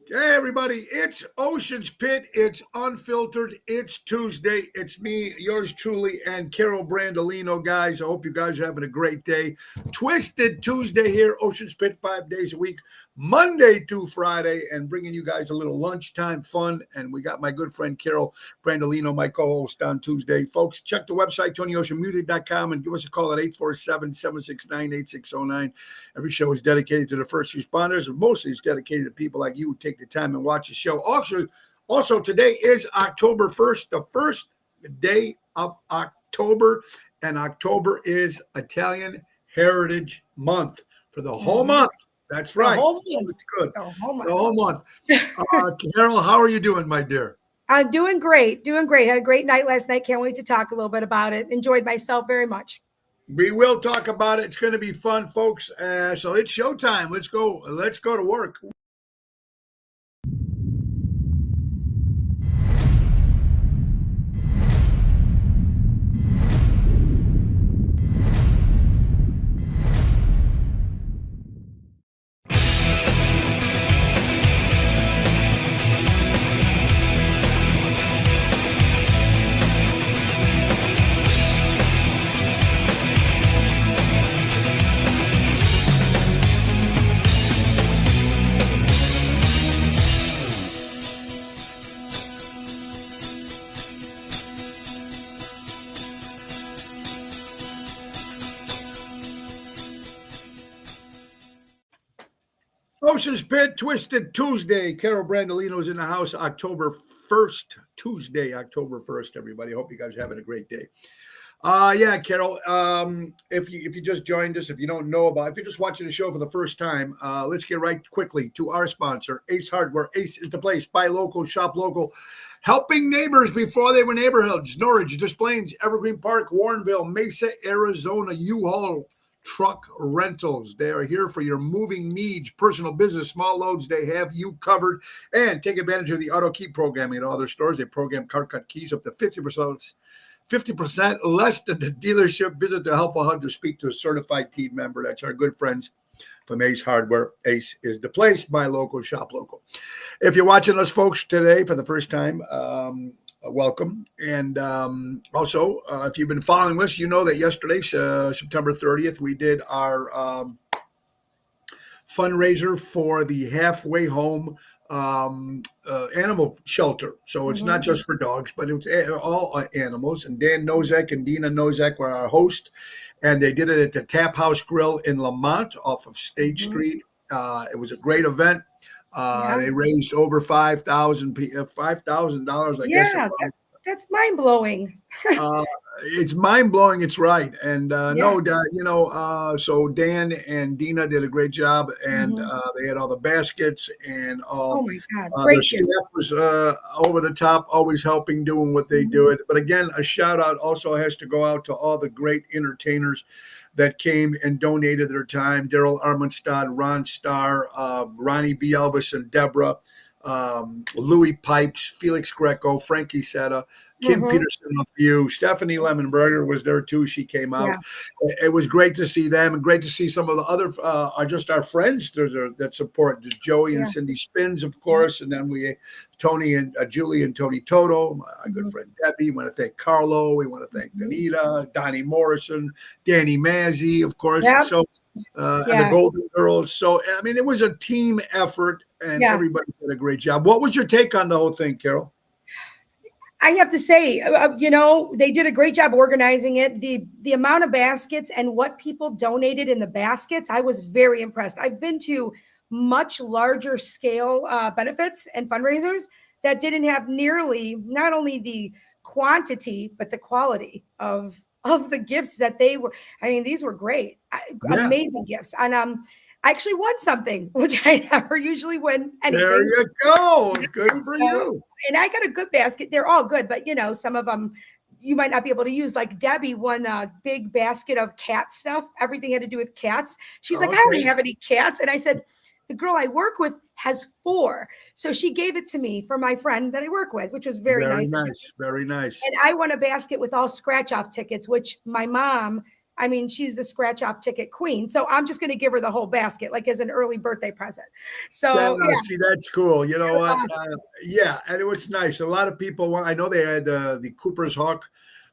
Hey, everybody, it's Ocean's Pit. It's unfiltered. It's Tuesday. It's me, yours truly, and Carol Brandolino, guys. I hope you guys are having a great day. Twisted Tuesday here, Ocean's Pit, 5 days a week, Monday through Friday, and bringing you guys a little lunchtime fun. And we got my good friend Carol Brandolino, my co host on Tuesday. Folks, check the website, TonyOceanMusic.com, and give us a call at 847-769-8609. Every show is dedicated to the first responders, and mostly it's dedicated to people like you who take the time and watch the show. Also today is October 1st, the first day of October, and October is Italian Heritage Month for the whole month. That's right. The whole So month. it's good. The whole month. The whole month. Carol, how are you doing, my dear? I'm doing great. Had a great night last night. Can't wait to talk a little bit about it. Enjoyed myself very much. We will talk about it. It's going to be fun, folks. So it's showtime. Let's go. Let's go to work. Ocean's Pit, Twisted Tuesday. Carol Brandolino's in the house, October 1st, Tuesday, October 1st, everybody. Hope you guys are having a great day. Yeah, Carol, if you just joined us, if you don't know about, if you're just watching the show for the first time, let's get right quickly to our sponsor, Ace Hardware. Ace is the place. Buy local, shop local, helping neighbors before they were neighborhoods. Norridge, Des Plaines, Evergreen Park, Warrenville, Mesa, Arizona, U-Haul Truck Rentals. They are here for your moving needs, personal business, small loads. They have you covered. And take advantage of the auto key programming at all their stores. They program car cut keys up to 50% less than the dealership. Visit the helpful hub to speak to a certified team member. That's our good friends from Ace Hardware. Ace is the place. Buy local, shop local. If you're watching us, folks, today for the first time, welcome. And also, if you've been following us, you know that yesterday, September 30th, we did our fundraiser for the Halfway Home animal shelter. So it's not just for dogs, but it's all animals. And Dan Nozek and Dina Nozek were our host. And they did it at the Tap House Grill in Lamont off of State Street. It was a great event. They raised over $5,000, I guess. That's mind blowing. It's mind blowing. It's right. And so Dan and Dina did a great job, and they had all the baskets and all. Oh my God. Great. The staff was over the top, always helping, doing what they do it. But again, a shout out also has to go out to all the great entertainers that came and donated their time. Daryl Armanstad, Ron Starr, Ronnie B. Elvis and Deborah, Louis Pipes, Felix Greco, Frankie Setta, Kim Peterson of you, Stephanie Lemonberger was there too. She came out. Yeah. It was great to see them, and great to see some of the other are just our friends that support. There's Joey and Cindy Spins, of course, and then we Tony and Julie and Tony Toto, my good friend Debbie. We want to thank Carlo. We want to thank Danita, Donnie Morrison, Danny Mazzi, of course. Yep. So and the Golden Girls. So I mean, it was a team effort, and everybody did a great job. What was your take on the whole thing, Carol? I have to say, they did a great job organizing it. The amount of baskets and what people donated in the baskets, I was very impressed. I've been to much larger scale benefits and fundraisers that didn't have nearly not only the quantity, but the quality of the gifts that they were. I mean, these were great, amazing gifts. And I actually won something, which I never usually win anything. There you go. Good for you. And I got a good basket. They're all good, but some of them you might not be able to use. Like Debbie won a big basket of cat stuff. Everything had to do with cats. She's like, I don't have any cats. And I said, the girl I work with has 4. So she gave it to me for my friend that I work with, which was very nice. Very nice. And I won a basket with all scratch off tickets, which my mom I mean, she's the scratch off ticket queen. So I'm just going to give her the whole basket, like as an early birthday present. So yeah, See, that's cool. You it know was what? awesome. Yeah, and it was nice. A lot of people. I know they had the Cooper's Hawk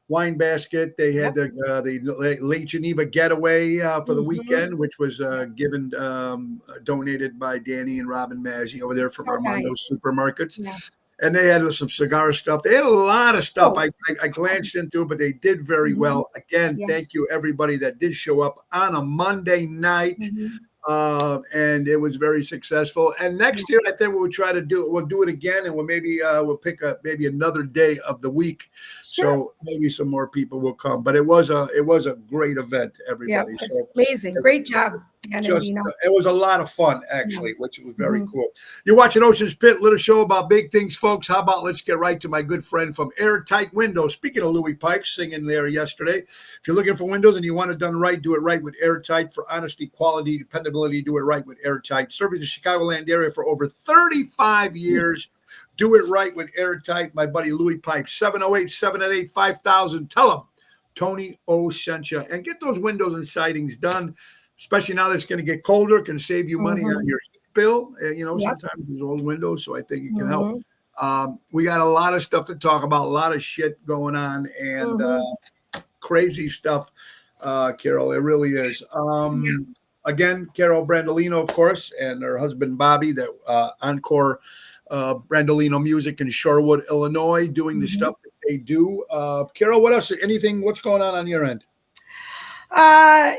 wine basket. They had Yep. the Lake Geneva getaway for the Mhm. weekend, which was given donated by Danny and Robin Mazzy over there from So Armando's nice. Supermarkets. Yeah. And they had some cigar stuff. They had a lot of stuff. Oh, I glanced into it, but they did very mhm. well. Again, Yes. thank you everybody that did show up on a Monday night, Mhm. and it was very successful. And Yeah. next year, I think we'll try to do it. We'll do it again, and we'll pick up maybe another day of the week, Sure. so maybe some more people will come. But it was a great event, Yeah. everybody. It's So amazing. Great job, Dan and just Dino. it was a lot of fun Yeah. actually, which was very Mhm. cool. You're watching Ocean's Pit, little show about big things, folks. How about let's get right to my good friend from Airtight Windows. Speaking of Louis Pipes singing there yesterday, if you're looking for windows and you want it done right, do it right with Airtight. For honesty, quality, dependability, do it right with Airtight. Serving the Chicagoland area for over 35 years. Do it right with Airtight. My buddy Louis Pipes, 708-788-5000. Tell him Tony O sent you, and get those windows and sidings done, especially now that it's going to get colder. Can save you money on Mhm. your heat bill. Yep. Sometimes these old windows, so I think it can help. Mhm. We got a lot of stuff to talk about, a lot of shit going on, and Mhm. crazy stuff, Carol. It really is. Yeah. Again, Carol Brandolino, of course, and her husband Bobby, that Encore Brandolino Music in Shorewood, Illinois, doing the Mhm. stuff that they do. Carol, what else? Anything? What's going on your end? Uh,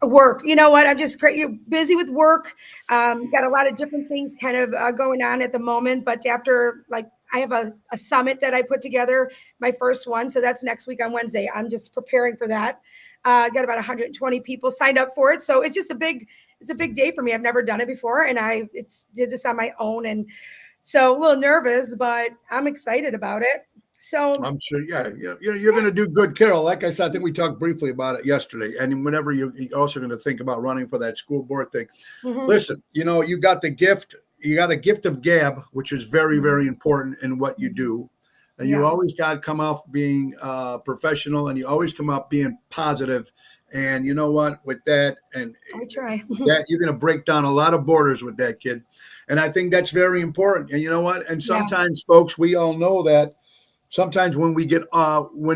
Work. You know what? I'm just busy with work. Got a lot of different things kind of going on at the moment. But after, like, I have a summit that I put together, my first one. So that's next week on Wednesday. I'm just preparing for that. Got about 120 people signed up for it. So it's a big day for me. I've never done it before, and did this on my own, and so a little nervous, but I'm excited about it. So I'm sure, yeah, you're going to do good, Carol. Like I said, I think we talked briefly about it yesterday. And whenever you're also going to think about running for that school board thing, mhm, listen, you got the gift. You got a gift of gab, which is very, mhm, very important in what you mhm. do. And you Yeah, always got to come off being professional, and you always come up being positive. And you know what? With that, and I try. that you're going to break down a lot of borders with that kid. And I think that's very important. And you know what? And Yeah. sometimes, folks, we all know that sometimes when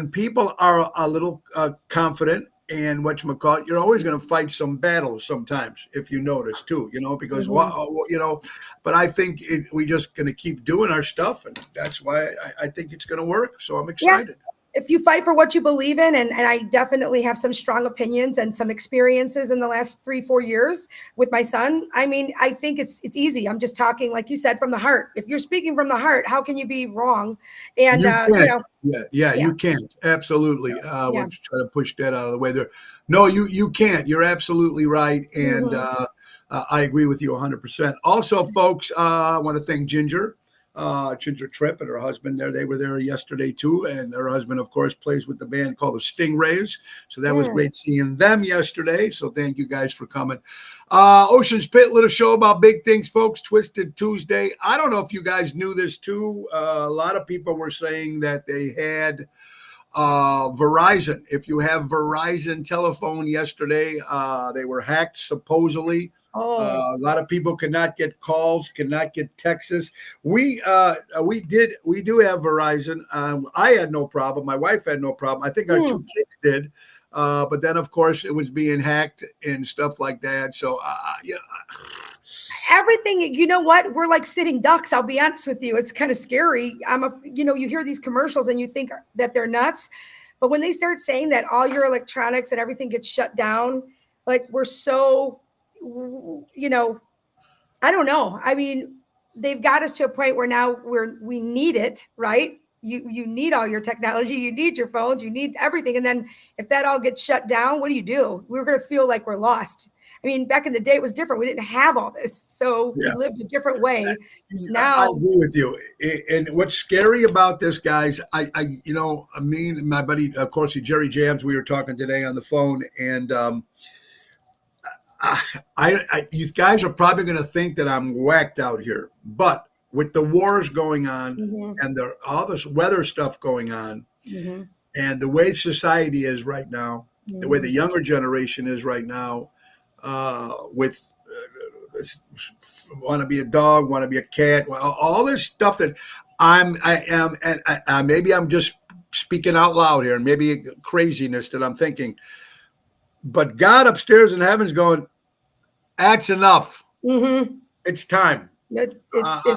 people are a little confident and whatchamacallit, you're always going to fight some battles sometimes, if you notice too, because Mhm. but I think we just going to keep doing our stuff, and that's why I think it's going to work. So I'm Yeah. excited. If you fight for what you believe in, and I definitely have some strong opinions and some experiences in the last 3-4 years with my son. I mean, I think it's easy. I'm just talking, like you said, from the heart. If you're speaking from the heart, how can you be wrong? And You you can't. know, Yeah, yeah, you can't. Absolutely. yeah. We'll try to push that out of the way there. No, you can't. You're absolutely right. And Mhm. I agree with you 100%. Also, folks, I want to thank Ginger Tripp and her husband there. They were there yesterday too. And her husband, of course, plays with the band called the Stingrays. So that was Mm. great seeing them yesterday. So thank you guys for coming. Ocean's Pit, little show about big things, folks. Twisted Tuesday. I don't know if you guys knew this too. A lot of people were saying that they had Verizon. If you have Verizon telephone yesterday, they were hacked supposedly. Oh, A lot of people could not get calls, could not get texts. We do have Verizon. I had no problem. My wife had no problem. I think our two mm. kids did. But then, of course, it was being hacked and stuff like that. So, yeah, Everything. You know what? We're like sitting ducks. I'll be honest with you. It's kind of scary. You hear these commercials and you think that they're nuts, but when they start saying that all your electronics and everything gets shut down, like we're so, you know, I don't know. I mean, they've got us to a point where now we need it, right? You need all your technology, you need your phones, you need everything. And then if that all gets shut down, what do? We're going to feel like we're lost. I mean, back in the day, it was different. We didn't have all this, so we yeah. lived a different way. I Now, agree with you. And what's scary about this, guys, me and my buddy, of course, Jerry Jams, we were talking today on the phone, and you guys are probably going to think that I'm whacked out here, but with the wars going on mhm, and all this weather stuff going on mhm, and the way society is right now, the way the younger generation is right now, with want to be a dog, want to be a cat, well, all this stuff that I am, and maybe I'm just speaking out loud here, and maybe craziness that I'm thinking, but God upstairs in heaven's going, that's enough. Mm-hmm. It's time. It's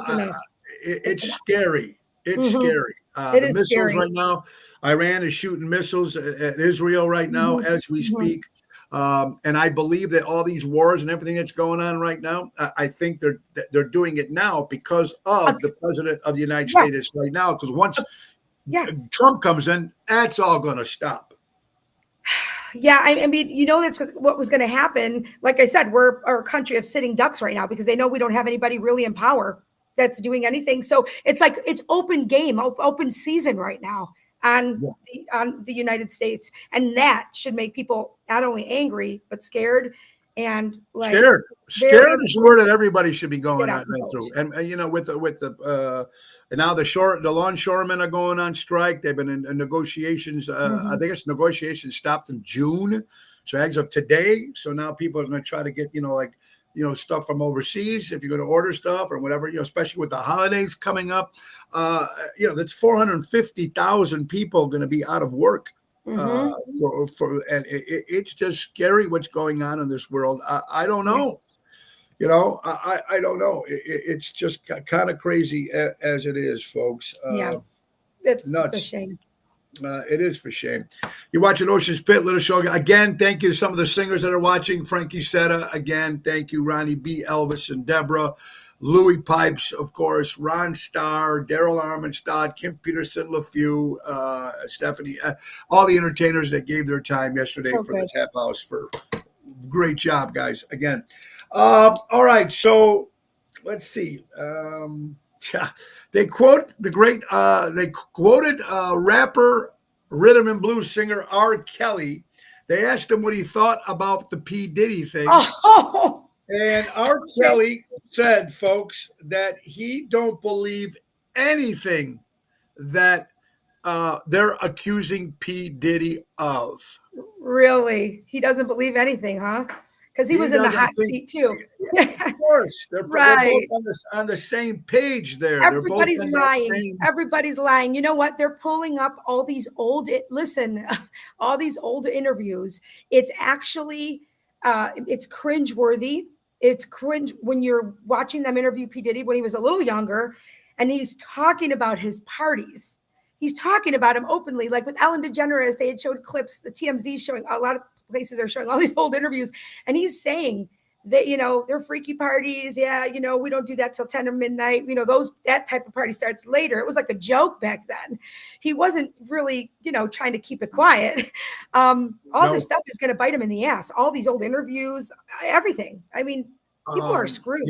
enough. It's scary. It's Mm-hmm. scary. It The is missiles scary. right now, Iran is shooting missiles at Israel right now Mm-hmm. as we Mm-hmm. speak. And I believe that all these wars and everything that's going on right now, I think they're doing it now because of the president of the United Yes. States right now. Because once Yes. Trump comes in, that's all going to stop. Yeah, I mean, that's what was going to happen. Like I said, we're a country of sitting ducks right now because they know we don't have anybody really in power that's doing anything. So it's like it's open game, open season right now on the United States, and that should make people not only angry but scared and like Scared is the word that everybody should be going Get out on and through. vote. And with the and now the longshoremen are going on strike. They've been in negotiations. I think it's negotiations stopped in June. So as of today, so now people are going to try to get stuff from overseas. If you're going to order stuff or whatever, especially with the holidays coming up, that's 450,000 people going to be out of work. And it's just scary what's going on in this world. I don't know. I don't know. It's just kind of crazy as it is, folks. It's nuts. a shame. It is for shame. You're watching Ocean's Pit, Little Show. Again, thank you to some of the singers that are watching. Frankie Setta, again, thank you. Ronnie B, Elvis, and Deborah. Louis Pipes, of course, Ron Starr, Daryl Armenstad, Kim Peterson, LeFew, Stephanie, all the entertainers that gave their time yesterday for the Tap House. For great job, guys. Again. All right, so let's see. They quote the great. They quoted rapper, rhythm and blues singer R. Kelly. They asked him what he thought about the P. Diddy thing. Oh. And R. Kelly said, folks, that he don't believe anything that they're accusing P. Diddy of. Really? He doesn't believe anything, huh? Because he was in the hot seat too. Of course. They're both on the same page there. Everybody's lying. Everybody's lying. You know what? They're pulling up all these old interviews. It's actually it's cringeworthy. It's cringe when you're watching them interview P. Diddy when he was a little younger, and he's talking about his parties. He's talking about him openly, like with Ellen DeGeneres. They had showed clips. The TMZ showing, a lot of places are showing all these old interviews, and he's saying that they're freaky parties. Yeah, we don't do that till 10 or midnight. That type of party starts later. It was like a joke back then. He wasn't really trying to keep it quiet. This stuff is going to bite him in the ass. All these old interviews, everything. I mean, people are screwed.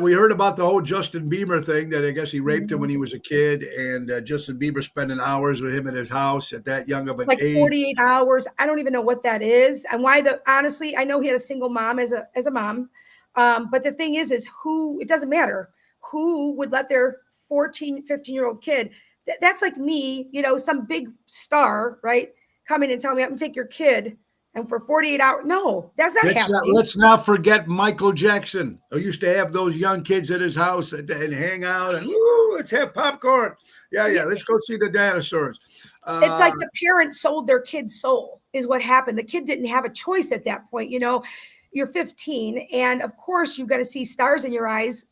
We heard about the whole Justin Bieber thing, that I guess he raped him when he was a kid, and Justin Bieber spending hours with him at his house at that young of an age. 48 hours. I don't even know what that is, and why. Honestly, I know he had a single mom as a mom, but the thing is who, it doesn't matter who would let their 14, 15-year-old kid. That's like me, some big star, right? Come in and tell me I'm gonna take your kid. And for 48 hours, no, that's not happening. Let's not forget Michael Jackson, who used to have those young kids at his house and hang out and let's have popcorn. Yeah, let's go see the dinosaurs. It's like the parents sold their kid's soul is what happened. The kid didn't have a choice at that point. You're 15, and of course you got to see stars in your eyes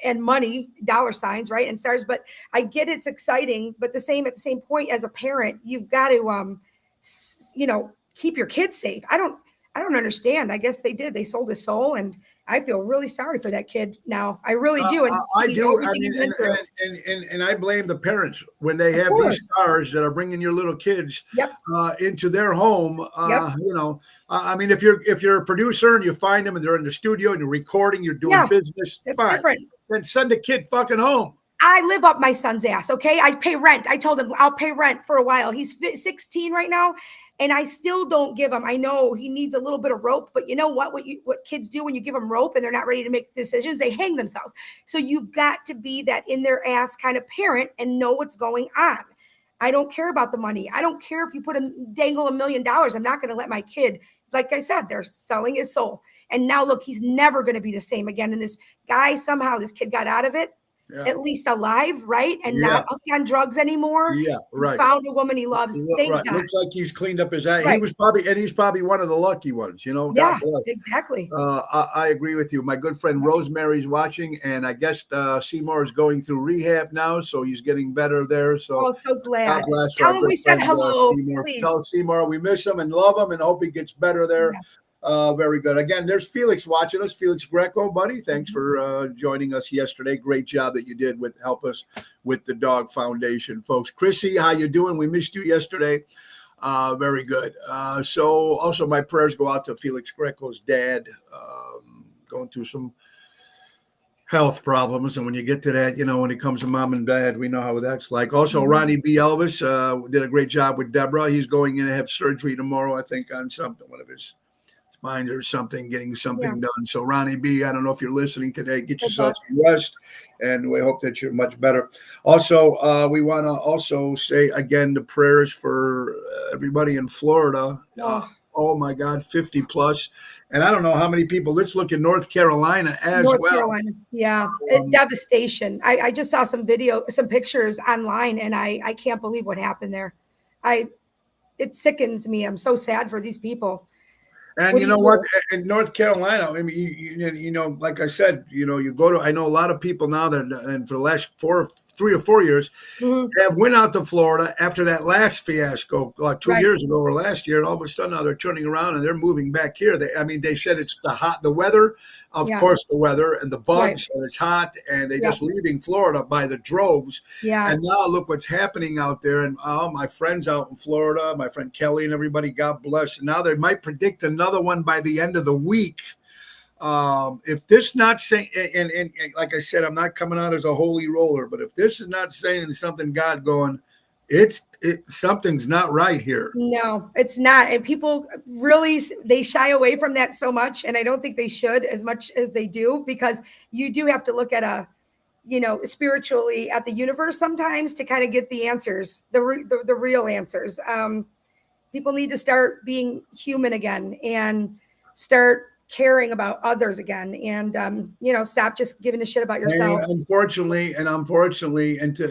and money, dollar signs, right? And stars. But I get it's exciting, but at the same point, as a parent, you've got to, keep your kids safe. I don't understand. I guess they did. They sold his soul, and I feel really sorry for that kid now. I really do. And I do. I mean, and I blame the parents when they have these stars that are bringing your little kids into their home. I mean, if you're a producer and you find them and they're in the studio and you're recording, you're doing business, fine. Different. Then send the kid fucking home. I live up my son's ass. Okay, I pay rent. I told him I'll pay rent for a while. He's 16 right now. And I still don't give him. I know he needs a little bit of rope, but you know what? What kids do when you give them rope and they're not ready to make decisions, they hang themselves. So you've got to be that in their ass kind of parent and know what's going on. I don't care about the money. I don't care if you dangle $1 million. I'm not going to let my kid, like I said, they're selling his soul. And now look, he's never going to be the same again. And this guy, somehow this kid got out of it, at least alive, right? And not hooked on drugs anymore. Yeah, right. He found a woman he loves. Thank God. Looks like he's cleaned up his act. Right. He's probably one of the lucky ones, you know. Yeah, exactly. I agree with you. My good friend Rosemary's watching, and I guess Seymour is going through rehab now, so he's getting better there. So, so glad. Tell him we said hello. Seymour. Tell Seymour we miss him and love him, and hope he gets better there. Yeah. Very good. Again, there's Felix watching us. Felix Greco, buddy. Thanks for joining us yesterday. Great job that you did with help us with the Dog Foundation, folks. Chrissy, how you doing? We missed you yesterday. Very good. So also my prayers go out to Felix Greco's dad, going through some health problems. And when you get to that, you know, when it comes to mom and dad, we know how that's like. Also, Ronnie B. Elvis did a great job with Deborah. He's going in to have surgery tomorrow, I think, on something, one of his mind or something, getting something done. So Ronnie B, I don't know if you're listening today, get yourself some rest, and we hope that you're much better. Also, we want to also say again the prayers for everybody in Florida. Oh my God, 50 plus. And I don't know how many people. Let's look at North Carolina as well. North Carolina. Yeah. Devastation. I just saw some pictures online, and I can't believe what happened there. It sickens me. I'm so sad for these people. And you know what? In North Carolina, I mean, you know, like I said, you know, you go to. I know a lot of people now that, and for the last 3 or 4 years, have went out to Florida after that last fiasco, like 2 years ago or last year, and all of a sudden now they're turning around and they're moving back here. They said it's the weather, of course, the weather and the bugs, and it's hot, and they're just leaving Florida by the droves. Yeah. And now look what's happening out there, and my friends out in Florida, my friend Kelly and everybody, God bless. And now they might predict another one by the end of the week. If this not saying, and like I said, I'm not coming out as a holy roller, but if this is not saying something God going, something's not right here. No, it's not. And people really, they shy away from that so much. And I don't think they should as much as they do, because you do have to look at spiritually at the universe sometimes to kind of get the answers, the real answers. People need to start being human again and start caring about others again, and stop just giving a shit about yourself. And unfortunately, and to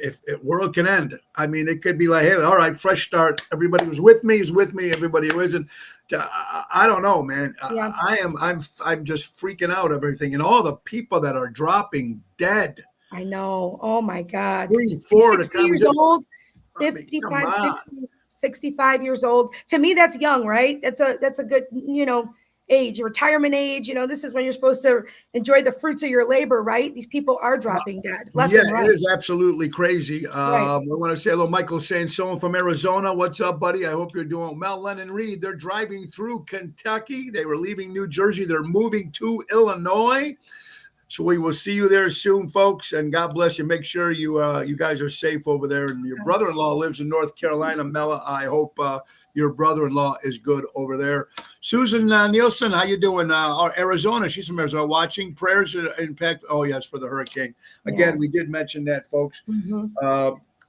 if the world can end, I mean, it could be like, hey, all right, fresh start. Everybody who's with me is with me. Everybody who isn't, I don't know, man. Yeah. I'm just freaking out of everything, and all the people that are dropping dead. I know. Oh my God. 3, 4 60 years old, 55, 60. 65 years old. To me, that's young, right? That's a good, age, retirement age. This is when you're supposed to enjoy the fruits of your labor, right? These people are dropping dead. Left and right. It is absolutely crazy. I want to say hello, Michael Sansone from Arizona. What's up, buddy? I hope you're doing well. Lennon Reed, they're driving through Kentucky. They were leaving New Jersey. They're moving to Illinois. So we will see you there soon, folks, and God bless you. Make sure you guys are safe over there. And your brother-in-law lives in North Carolina, Mela. I hope your brother-in-law is good over there. Susan Nielsen, how you doing? Arizona, she's from Arizona, watching. Prayers impact. Oh yes, for the hurricane. Again, we did mention that, folks.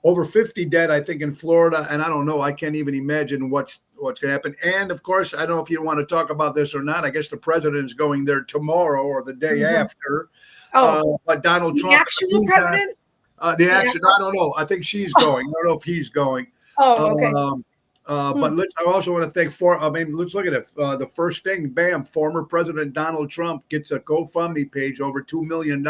Over 50 dead, I think, in Florida, and I don't know. I can't even imagine what's going to happen. And of course, I don't know if you want to talk about this or not. I guess the president is going there tomorrow or the day after. But Donald Trump, the actual president, I don't know. I think she's going. I don't know if he's going. Oh, okay. But I also want to thank let's look at it. The first thing, bam, former President Donald Trump gets a GoFundMe page over $2 million.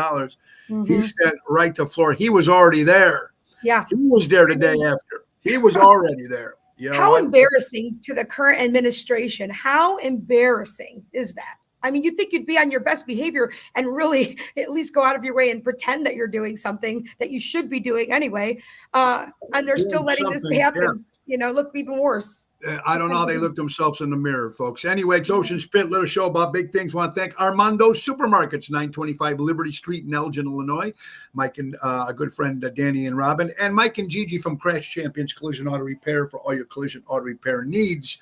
He sent right to Florida. He was already there. Yeah, he was there the day after. He was already there. How embarrassing to the current administration. How embarrassing is that? I mean, you'd think you'd be on your best behavior and really at least go out of your way and pretend that you're doing something that you should be doing anyway. And they're still letting this happen. Yeah. Look even worse. I don't know how they look themselves in the mirror, folks. Anyway, it's Ocean Spit, little show about big things. Want to thank Armando Supermarkets, 925 Liberty Street in Elgin, Illinois. Mike and a good friend, Danny and Robin, and Mike and Gigi from Crash Champions Collision Auto Repair for all your collision auto repair needs.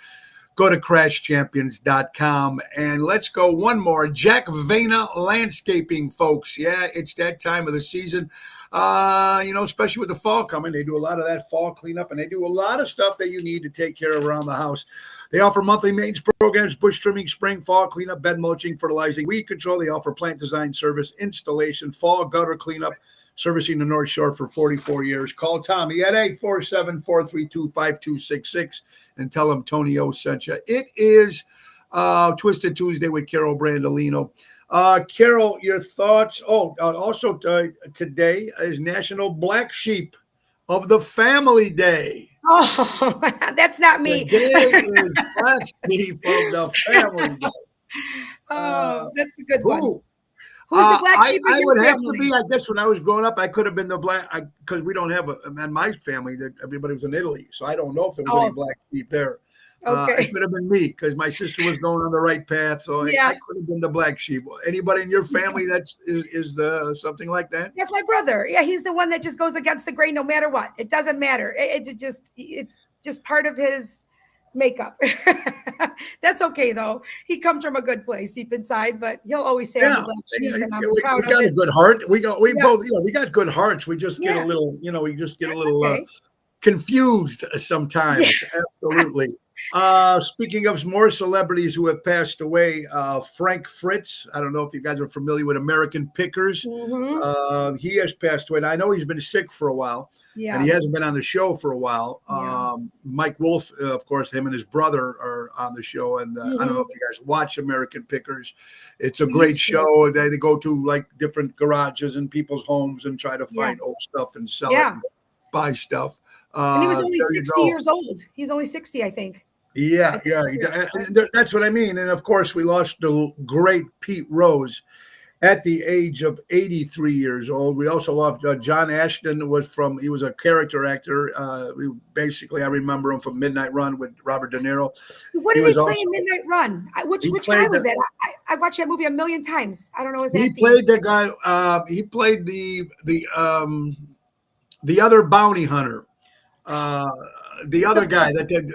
go to crashchampions.com. And let's go one more. Jack Vena Landscaping, folks. Yeah, it's that time of the season. Especially with the fall coming, they do a lot of that fall cleanup, and they do a lot of stuff that you need to take care of around the house. They offer monthly maintenance programs, bush trimming, spring, fall cleanup, bed mulching, fertilizing, weed control. They offer plant design service, installation, fall gutter cleanup, servicing the North Shore for 44 years. Call Tommy at 847-432-5266 and tell him Tony O sent you. It is Twisted Tuesday with Carol Brandolino. Carol, your thoughts? Also today is National Black Sheep of the Family Day. Oh, that's not me. Today is Black Sheep of the Family Day. That's a good one. Who's the black sheep in I your would have family? to be, I guess, when I was growing up, I could have been the black, because we don't have in my family, that everybody was in Italy. So I don't know if there was any black sheep there. Okay. It could have been me because my sister was going on the right path. So I could have been the black sheep. Anybody in your family is something like that? That's my brother. Yeah, he's the one that just goes against the grain no matter what. It doesn't matter. It's just part of his makeup. That's okay though. He comes from a good place deep inside, but he'll always say I'm the black sheep, and I'm proud of it. We got a good heart. We both, we got good hearts. We just get a little, confused sometimes. Yeah. Absolutely. Speaking of more celebrities who have passed away, Frank Fritz. I don't know if you guys are familiar with American Pickers. Mm-hmm. He has passed away. And I know he's been sick for a while, and he hasn't been on the show for a while. Mike Wolf, of course, him and his brother are on the show. And I don't know if you guys watch American Pickers. It's a great show. They go to like different garages and people's homes and try to find old stuff and sell it and buy stuff. And he was only 60 years old. He's only 60, I think. Yeah. That's what I mean. And of course, we lost the great Pete Rose at the age of 83 years old. We also lost John Ashton. He was a character actor. I remember him from Midnight Run with Robert De Niro. What did he play in Midnight Run? Which guy was that? I watched that movie a million times. I don't know his name. He played the guy. He played the other bounty hunter. The other guy that did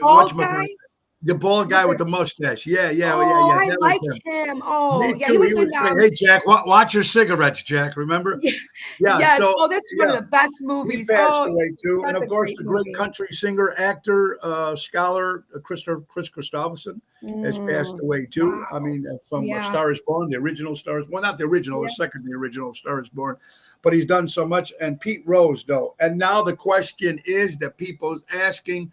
the bald guy with the mustache. Yeah. I liked him. Oh, me too. He was great. Hey, Jack, watch your cigarettes, Jack. Remember? Yeah. Yes. So, that's one of the best movies. He passed away too, and of course, the great country singer, actor, scholar, Chris Christopherson has passed away too. Wow. I mean, from A Star Is Born, the original Star Is Born, not the original, the second, the original Star Is Born. But he's done so much. And Pete Rose, though. And now the question is that people's asking,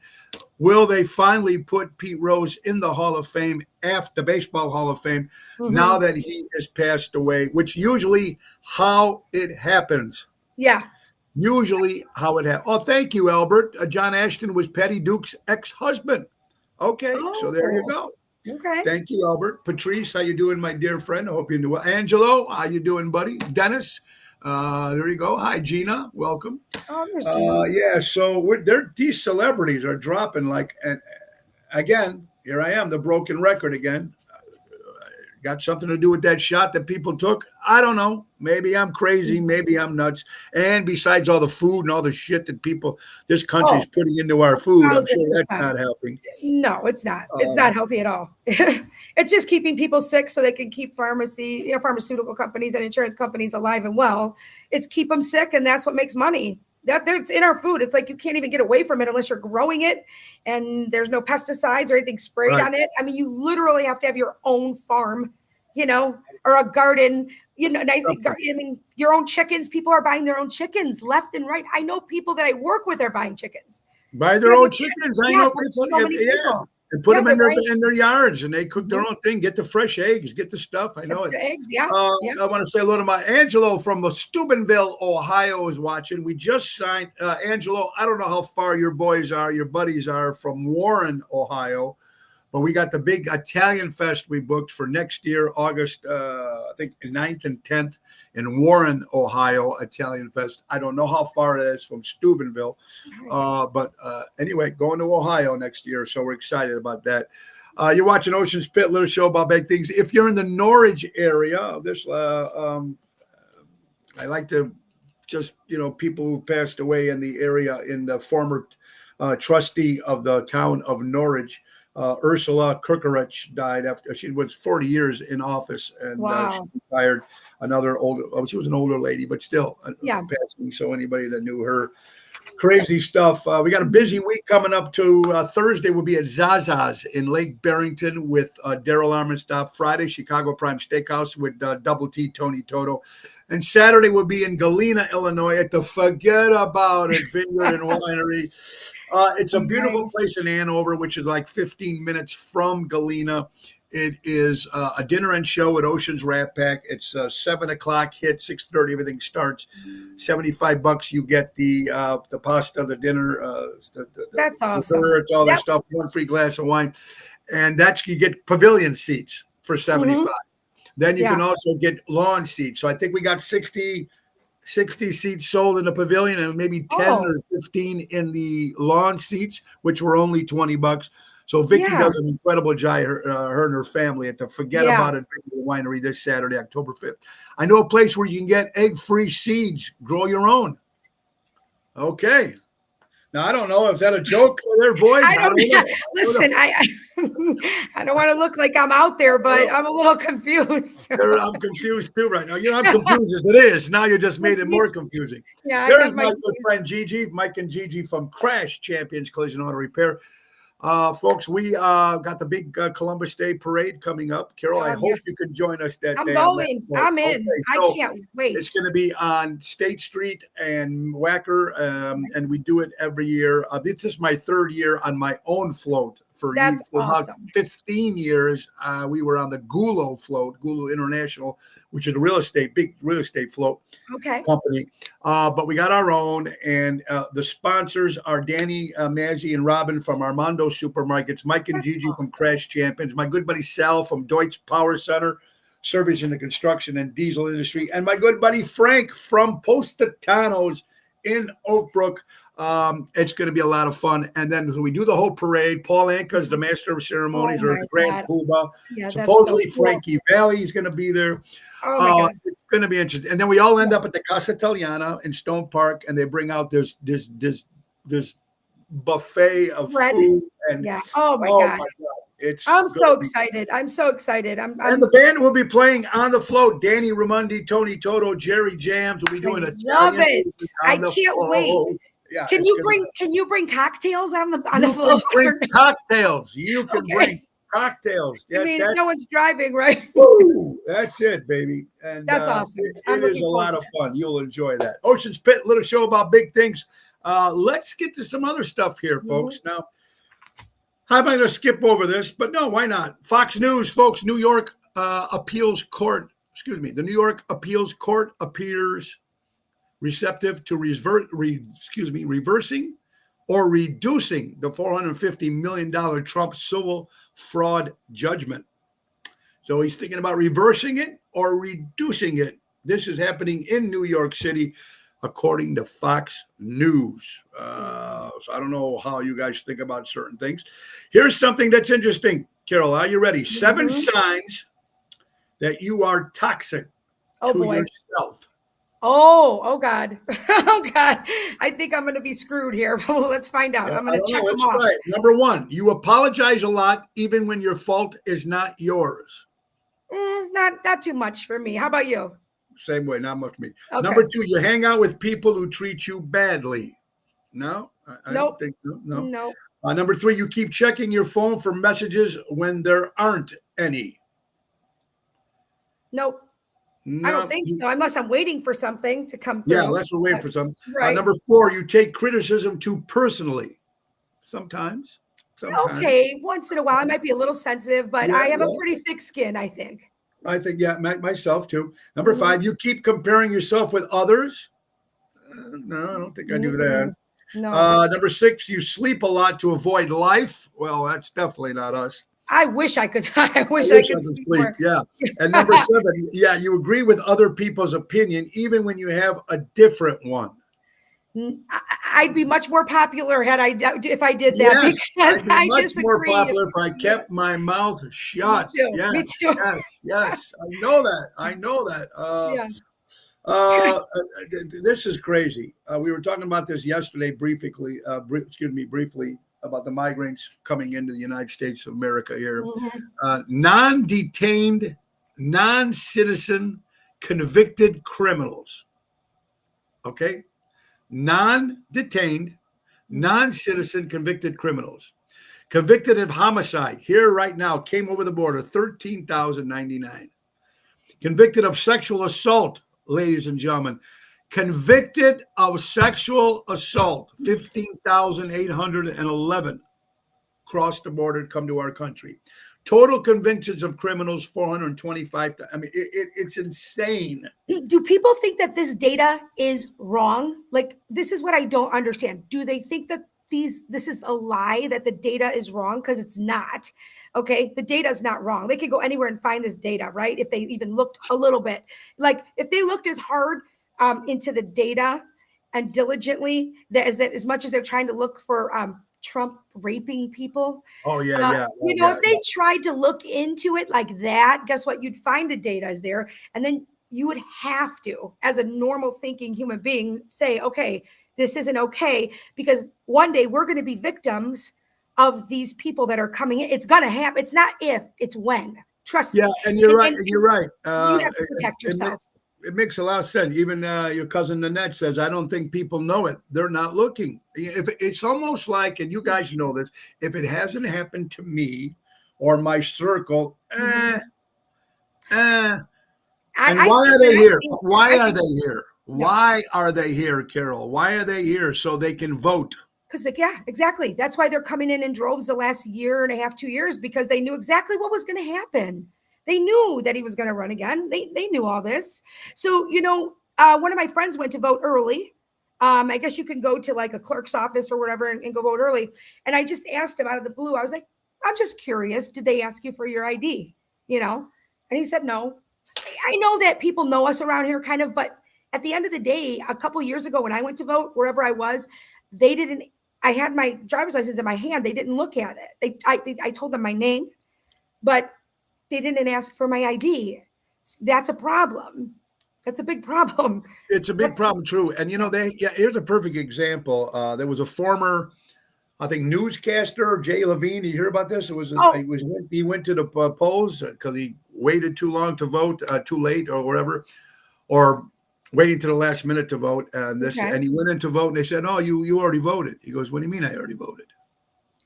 will they finally put Pete Rose in the Hall of Fame, after the Baseball Hall of Fame, now that he has passed away, which usually how it happens. Yeah. Usually how it happens. Oh, thank you, Albert. John Ashton was Patty Duke's ex-husband. Okay, so there you go. Okay. Thank you, Albert. Patrice, how you doing, my dear friend? I hope you're doing well. Angelo, how you doing, buddy? Dennis. There you go. Hi, Gina. Welcome. Oh, there's Gina. Yeah. So these celebrities are dropping and again, here I am, the broken record again. Got something to do with that shot that people took? I don't know. Maybe I'm crazy. Maybe I'm nuts. And besides all the food and all the shit that this country's putting into our food, I'm sure that's not helping. No, it's not. It's not healthy at all. It's just keeping people sick so they can keep pharmaceutical companies and insurance companies alive and well. It's keep them sick, and that's what makes money. That's in our food. It's like you can't even get away from it unless you're growing it, and there's no pesticides or anything sprayed on it. I mean, you literally have to have your own farm, or a garden, nice. I mean, your own chickens. People are buying their own chickens left and right. I know people that I work with are buying chickens. Buy their own chickens. I know people. So many people. And put them in their yards, and they cook their own thing. Get the fresh eggs. Get the stuff. I know it. The eggs, I want to say hello to my Angelo from Steubenville, Ohio, is watching. We just signed Angelo. I don't know how far your buddies are from Warren, Ohio, but we got the big Italian Fest we booked for next year, August, I think 9th and 10th in Warren, Ohio, Italian Fest. I don't know how far it is from Steubenville, but anyway, going to Ohio next year, so we're excited about that. You're watching Ocean's Pit, little show about big things. If you're in the Norwich area, I like to just, people who passed away in the area, in the former trustee of the town of Norwich, Ursula Kirkerich died after she was 40 years in office, and she Wow. retired. Another older, she was an older lady, but still Yeah. passing. So anybody that knew her, crazy stuff. We got a busy week coming up to Thursday. We'll be at Zaza's in Lake Barrington with Daryl Armenstop. Friday, Chicago Prime Steakhouse with Double T Tony Toto. And Saturday, we'll be in Galena, Illinois at the Forget About It Vineyard and Winery. It's a beautiful Nice. place in Hanover, which is like 15 minutes from Galena. It is a dinner and show at Ocean's Rat Pack. It's 7 o'clock hit, 6:30. Everything starts. $75. You get the pasta, the dinner, That's awesome. desserts, all that Yep. stuff. One free glass of wine, and that's you get pavilion seats for 75. Then you Yeah. can also get lawn seats. So I think we got 60 seats sold in the pavilion, and maybe 10 Oh. or 15 in the lawn seats, which were only $20. So Vicky Yeah. does an incredible job, her and her family at the Forget Yeah. About It Winery this Saturday, October 5th. I know a place where you can get egg-free seeds, grow your own. Okay. Now, I don't know. Is that a joke there, boys? I don't know. listen. I don't want to look like I'm out there, but I'm a little confused. I'm confused too right now. You know, I'm confused as it is. Now you just made it more confusing. Yeah, I Here's got my good friend Gigi, Mike and Gigi from Crash Champions Collision Auto Repair. Folks, we got the big Columbus Day parade coming up. Carol, I hope yes. you can join us that I'm day. going. I'm in. Okay, I so can't wait. it's going to be on State Street and Wacker, and we do it every year. This is my third year on my own float. For That's about awesome. 15 years, we were on the Gulo float, Gulo International, which is a big real estate float Okay. company. But we got our own, and the sponsors are Danny Mazzi and Robin from Armando Supermarkets, Mike and That's Gigi from awesome. Crash Champions, my good buddy Sal from Deutsch Power Center, service in the construction and diesel industry, and my good buddy Frank from Postatanos in Oak Brook. It's going to be a lot of fun. And then so we do the whole parade. Paul Anka is the master of ceremonies, Oh or my the Grand God. Poobah. Yeah, Supposedly that's so cool. Frankie Valli is going to be there. Oh my God. It's going to be interesting. And then we all end up at the Casa Italiana in Stone Park, and they bring out this buffet of Bread. food. And Yeah. Oh my God. I'm so gonna be- excited. I'm so excited. And the band will be playing on the float. Danny Ramundi, Tony Toto, Jerry Jams will be doing I Italian love it. music I on the can't float. wait. Yeah, Can it's you gonna bring cocktails on the You can float? bring cocktails. You can Okay. bring cocktails. I mean, That's, no one's driving, right? woo, that's it, baby. And That's awesome. It I'm is looking a forward lot to of it. fun. You'll enjoy that. Ocean's Pit, little show about big things. Let's get to some other stuff here, folks. Now, how am I going to skip over this? But no, why not? Fox News, folks. New York Appeals Court. Excuse me. The New York Appeals Court appears receptive to reversing or reducing the $450 million Trump civil fraud judgment. So he's thinking about reversing it or reducing it. This is happening in New York City, according to Fox News. So I don't know how you guys think about certain things. Here's something that's interesting. Carol, are you ready? 7 signs that you are toxic Oh to boy. yourself. Oh God. Oh God. I think I'm going to be screwed here. Let's find out. I'm I going don't to check know. them Let's off. try it. Number 1, you apologize a lot, even when your fault is not yours. Not too much for me. How about you? Same way, not much me. Okay. Number 2, you hang out with people who treat you badly. No, I don't Nope. think no. No. Number 3, you keep checking your phone for messages when there aren't any. Nope. No, I don't think so, unless I'm waiting for something to come through. Yeah, unless we're waiting for some. Right. Number 4, you take criticism too personally. Sometimes. Okay, once in a while, I might be a little sensitive, but Yeah, I have a yeah. pretty thick skin, I think. I think, yeah, myself too. Number 5, you keep comparing yourself with others. No, I don't think I do that. No. Number 6, you sleep a lot to avoid life. Well, that's definitely not us. I wish I could. I wish I could sleep more. Yeah. And number 7, yeah, you agree with other people's opinion, even when you have a different one. I'd be much more popular if I did that, Yes, because I'd be I much disagree. more popular if I kept my mouth shut. Me too. Yes, Me too. yes. I know that. Yeah. This is crazy. We were talking about this yesterday briefly. about the migrants coming into the United States of America here. Mhm. Non-detained, non-citizen, convicted criminals. Okay, non-detained, non-citizen, convicted criminals. Convicted of homicide here right now, came over the border, 13,099. Convicted of sexual assault, ladies and gentlemen. Convicted of sexual assault, 15,811 crossed the border to come to our country. Total convictions of criminals, 425. I mean, it's insane. Do people think that this data is wrong? Like, this is what I don't understand. Do they think that this is a lie, that the data is wrong? Because it's not. Okay, the data is not wrong. They could go anywhere and find this data, right? If they even looked a little bit. Like, if they looked as hard into the data and diligently as much as they're trying to look for Trump raping people. Oh yeah. If they tried to look into it like that, guess what? You'd find the data is there, and then you would have to, as a normal thinking human being, say, okay, this isn't okay, because one day we're going to be victims of these people that are coming in. It's going to happen. It's not if, it's when. Trust me. Yeah, and you're right. And You're right. you have to protect yourself. It makes a lot of sense. Even your cousin Nanette says, I don't think people know it. They're not looking. If it's almost like, and you guys know this, if it hasn't happened to me or my circle, And why are they here? Why are they here? Why are they here, Carol? Why are they here? So they can vote. Because, yeah, exactly. That's why they're coming in droves the last year and a half, 2 years, because they knew exactly what was going to happen. They knew that he was going to run again. They knew all this. So, one of my friends went to vote early. I guess you can go to like a clerk's office or whatever and go vote early. And I just asked him out of the blue. I was like, I'm just curious. Did they ask you for your ID? And he said, no. I know that people know us around here kind of, but at the end of the day, a couple of years ago when I went to vote, wherever I was, I had my driver's license in my hand. They didn't look at it. I told them my name, but they didn't ask for my ID. That's a problem. That's a big problem. It's a big problem, true. And here's a perfect example. There was a former, I think, newscaster, Jay Levine. You hear about this? He went to the polls because he waited too long to vote, too late or whatever, or waiting to the last minute to vote. And and he went in to vote, and they said, "Oh, you already voted." He goes, "What do you mean I already voted?"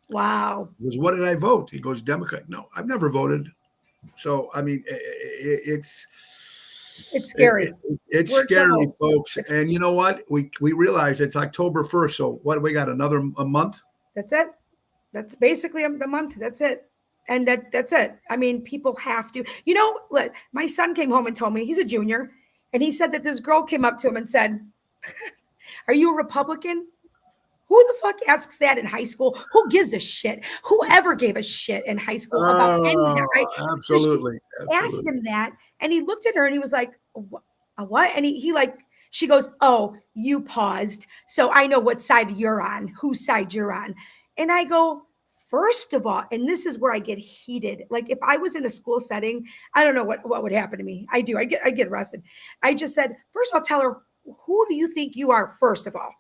Wow. He goes, "What did I vote?" He goes, "Democrat." No, I've never voted. So I mean, it's scary. It's scary, folks. And you know what? We realize it's October 1st. So what do we got? Another month? That's it. That's basically the month. That's it. And that's it. I mean, people have to. Look, my son came home and told me, he's a junior, and he said that this girl came up to him and said, "Are you a Republican?" Who the fuck asks that in high school? Who gives a shit? Whoever gave a shit in high school about any of that, right? Absolutely. So she asked him that, and he looked at her and he was like, what? And she goes, "Oh, you paused. So I know what side you're on, whose side you're on." And I go, first of all, and this is where I get heated. Like, if I was in a school setting, I don't know what would happen to me. I get arrested. I just said, first of all, tell her, who do you think you are, first of all?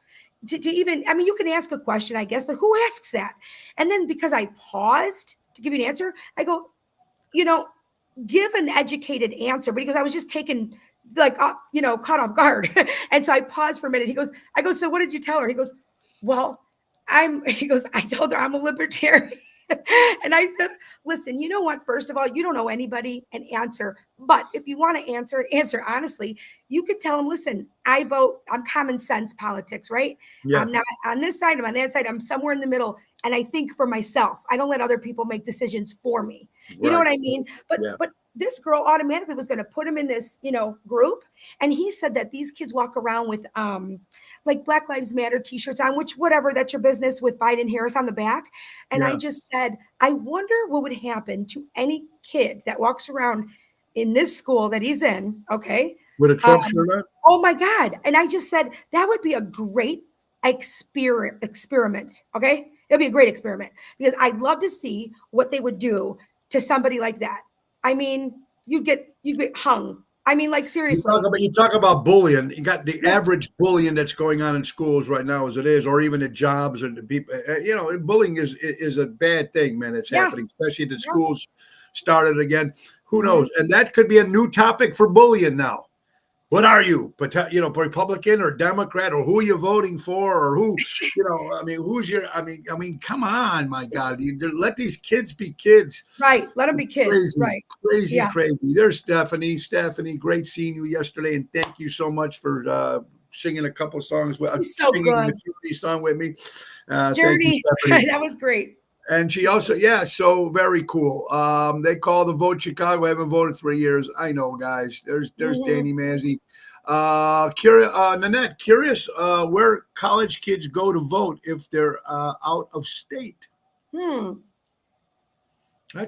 To even, I mean, you can ask a question, I guess, but who asks that? And then because I paused to give you an answer, I go, give an educated answer. But because I was just taken, caught off guard. And so I paused for a minute. I go, "So what did you tell her?" He goes, "Well, I told her I'm a libertarian." And I said, "Listen, you know what? First of all, you don't know anybody, and answer. But if you want to answer honestly. You could tell them, listen, I vote on common sense politics, right? Yeah. I'm not on this side, I'm on that side. I'm somewhere in the middle. And I think for myself. I don't let other people make decisions for me. You know what I mean? But this girl automatically was going to put him in this, group. And he said that these kids walk around with like Black Lives Matter t-shirts on, which whatever, that's your business, with Biden Harris on the back. And I just said, I wonder what would happen to any kid that walks around in this school that he's in, okay? With a Trump shirt on? Oh my God. And I just said, that would be a great experiment, okay? It'd be a great experiment, because I'd love to see what they would do to somebody like that. I mean, you'd get hung. I mean, like seriously. You talk about bullying. You got the average bullying that's going on in schools right now, as it is, or even at jobs and the people. Bullying is a bad thing, man. It's happening, especially the schools started again. Who knows? And that could be a new topic for bullying now. What are you, Republican or Democrat, or who are you voting for, or who, who's your? I mean, come on, my God, let these kids be kids. Right, let them be kids. Crazy, right, crazy. There's Stephanie. Stephanie, great seeing you yesterday, and thank you so much for singing a couple songs with singing the Journey song with me. Journey, thank you, that was great. And she also, so very cool. They call the Vote Chicago. I haven't voted 3 years. I know, guys. There's Danny Mazzy. Nanette, curious where college kids go to vote if they're out of state. That's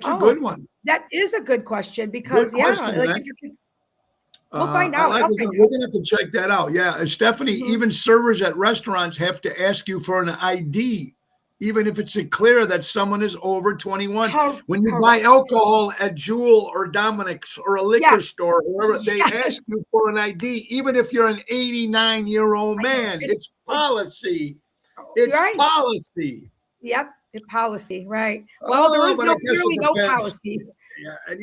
a good one. That is a good question because, if your kids. We'll find out. We're going to have to check that out. Yeah. And Stephanie, even servers at restaurants have to ask you for an ID. Even if it's clear that someone is over 21. When you buy alcohol at Jewel or Dominic's or a liquor store, or wherever, they ask you for an ID, even if you're an 89-year-old man. It's policy. It's policy. Yep, it's policy, right. Well, there is clearly no policy. Yeah, and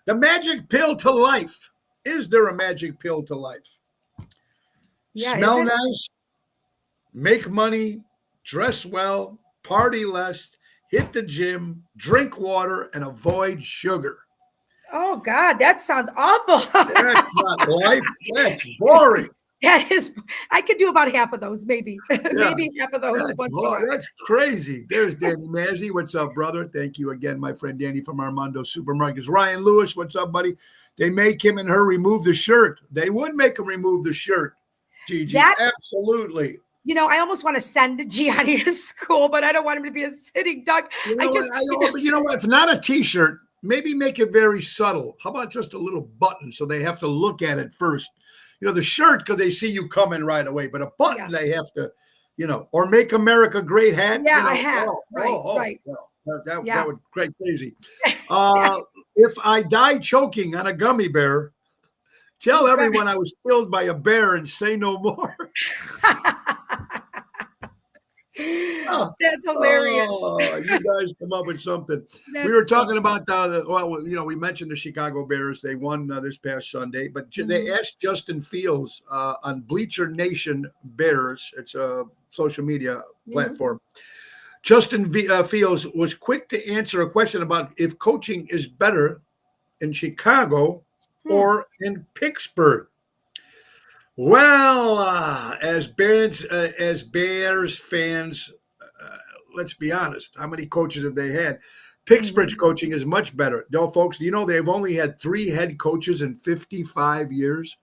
the magic pill to life. Is there a magic pill to life? Yeah, smell nice, make money, dress well, party less, hit the gym, drink water, and avoid sugar. Oh, God, that sounds awful. That's not life. That's boring. That is, I could do about half of those, maybe. Maybe half of those. That's crazy. There's Danny Mazzy. What's up, brother? Thank you again, my friend Danny from Armando Supermarkets. Ryan Lewis, what's up, buddy? They make him and her remove the shirt. They would make him remove the shirt, Gigi. Absolutely. I almost want to send Gianni to school, but I don't want him to be a sitting duck. You know what? If not a T-shirt, maybe make it very subtle. How about just a little button so they have to look at it first? The shirt, because they see you coming right away, but a button they have to, or make America great hat. Yeah, I have. Right. That would go crazy. If I die choking on a gummy bear, tell everyone I was killed by a bear and say no more. That's hilarious. You guys come up with something. We were talking about we mentioned the Chicago Bears. They won this past Sunday, but they asked Justin Fields on Bleacher Nation Bears. It's a social media platform. Justin Fields was quick to answer a question about if coaching is better in Chicago or in Pittsburgh. Well, as Bears fans, let's be honest. How many coaches have they had? Pittsburgh's coaching is much better. No, folks, they've only had 3 head coaches in 55 years.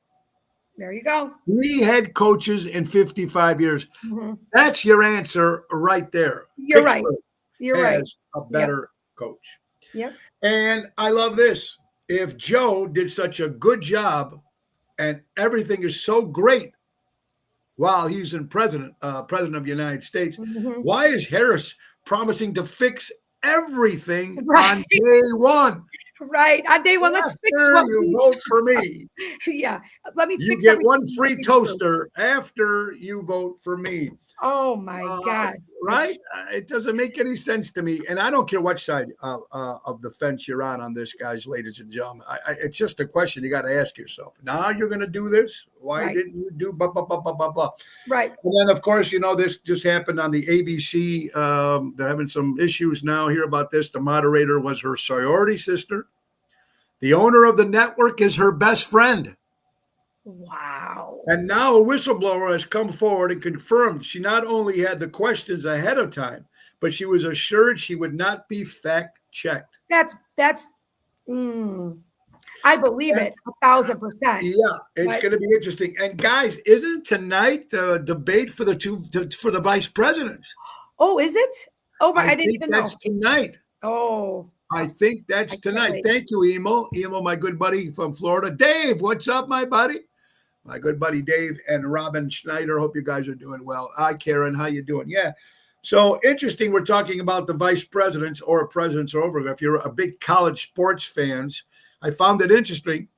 There you go. 3 head coaches in 55 years. That's your answer right there. You're right. You're right. A better coach. Yep. And I love this. If Joe did such a good job and everything is so great while he's president of the United States, why is Harris promising to fix everything on day one? Right. On day one, let's fix what you vote for me. Let me fix You get one free toaster after you vote for me. Oh, my God. Right? It doesn't make any sense to me. And I don't care what side of the fence you're on this, guys, ladies and gentlemen. It's just a question you got to ask yourself. Now you're going to do this? Why didn't you do blah, blah, blah, blah, blah, blah? Right. And then, of course, this just happened on the ABC. They're having some issues now. Hear about this. The moderator was her sorority sister. The owner of the network is her best friend. Wow. And now a whistleblower has come forward and confirmed she not only had the questions ahead of time, but she was assured she would not be fact checked. That's I believe it 1,000%. Yeah, it's going to be interesting. And guys, isn't tonight the debate for the vice presidents? Oh, is it? Oh, I didn't even know. That's tonight. Oh, I think that's tonight. Thank you, Emo. Emo, my good buddy from Florida. Dave, what's up, my buddy? My good buddy Dave and Robin Schneider. Hope you guys are doing well. Hi, Karen. How you doing? Yeah. So interesting. We're talking about the vice presidents or presidents over. If you're a big college sports fans, I found it interesting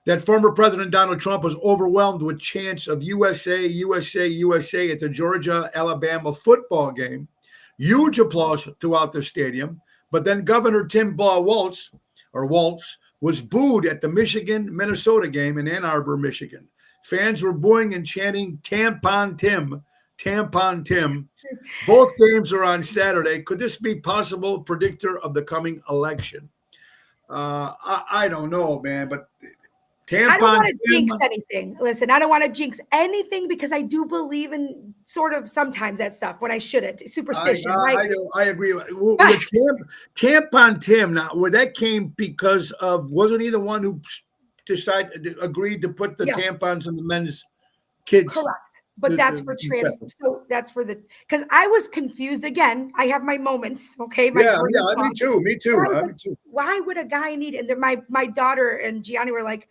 that former President Donald Trump was overwhelmed with chants of USA, USA, USA at the Georgia-Alabama football game. Huge applause throughout the stadium. But then Governor Tim Walz was booed at the Michigan-Minnesota game in Ann Arbor, Michigan. Fans were booing and chanting Tampon Tim, Tampon Tim. Both games are on Saturday. Could this be possible predictor of the coming election? I don't know, man, but Tampon I don't want to Tim, jinx anything. Listen, I don't want to jinx anything because I do believe in sort of sometimes that stuff when I shouldn't. Superstition, right? I agree. With Tampon Tim, now, where that came because of, wasn't he the one who agreed to put the tampons in the men's kids? Correct. But that's for trans. So that's for the, because I was confused again. I have my moments. Okay. Me too. Why would a guy need it? And my daughter and Gianni were like,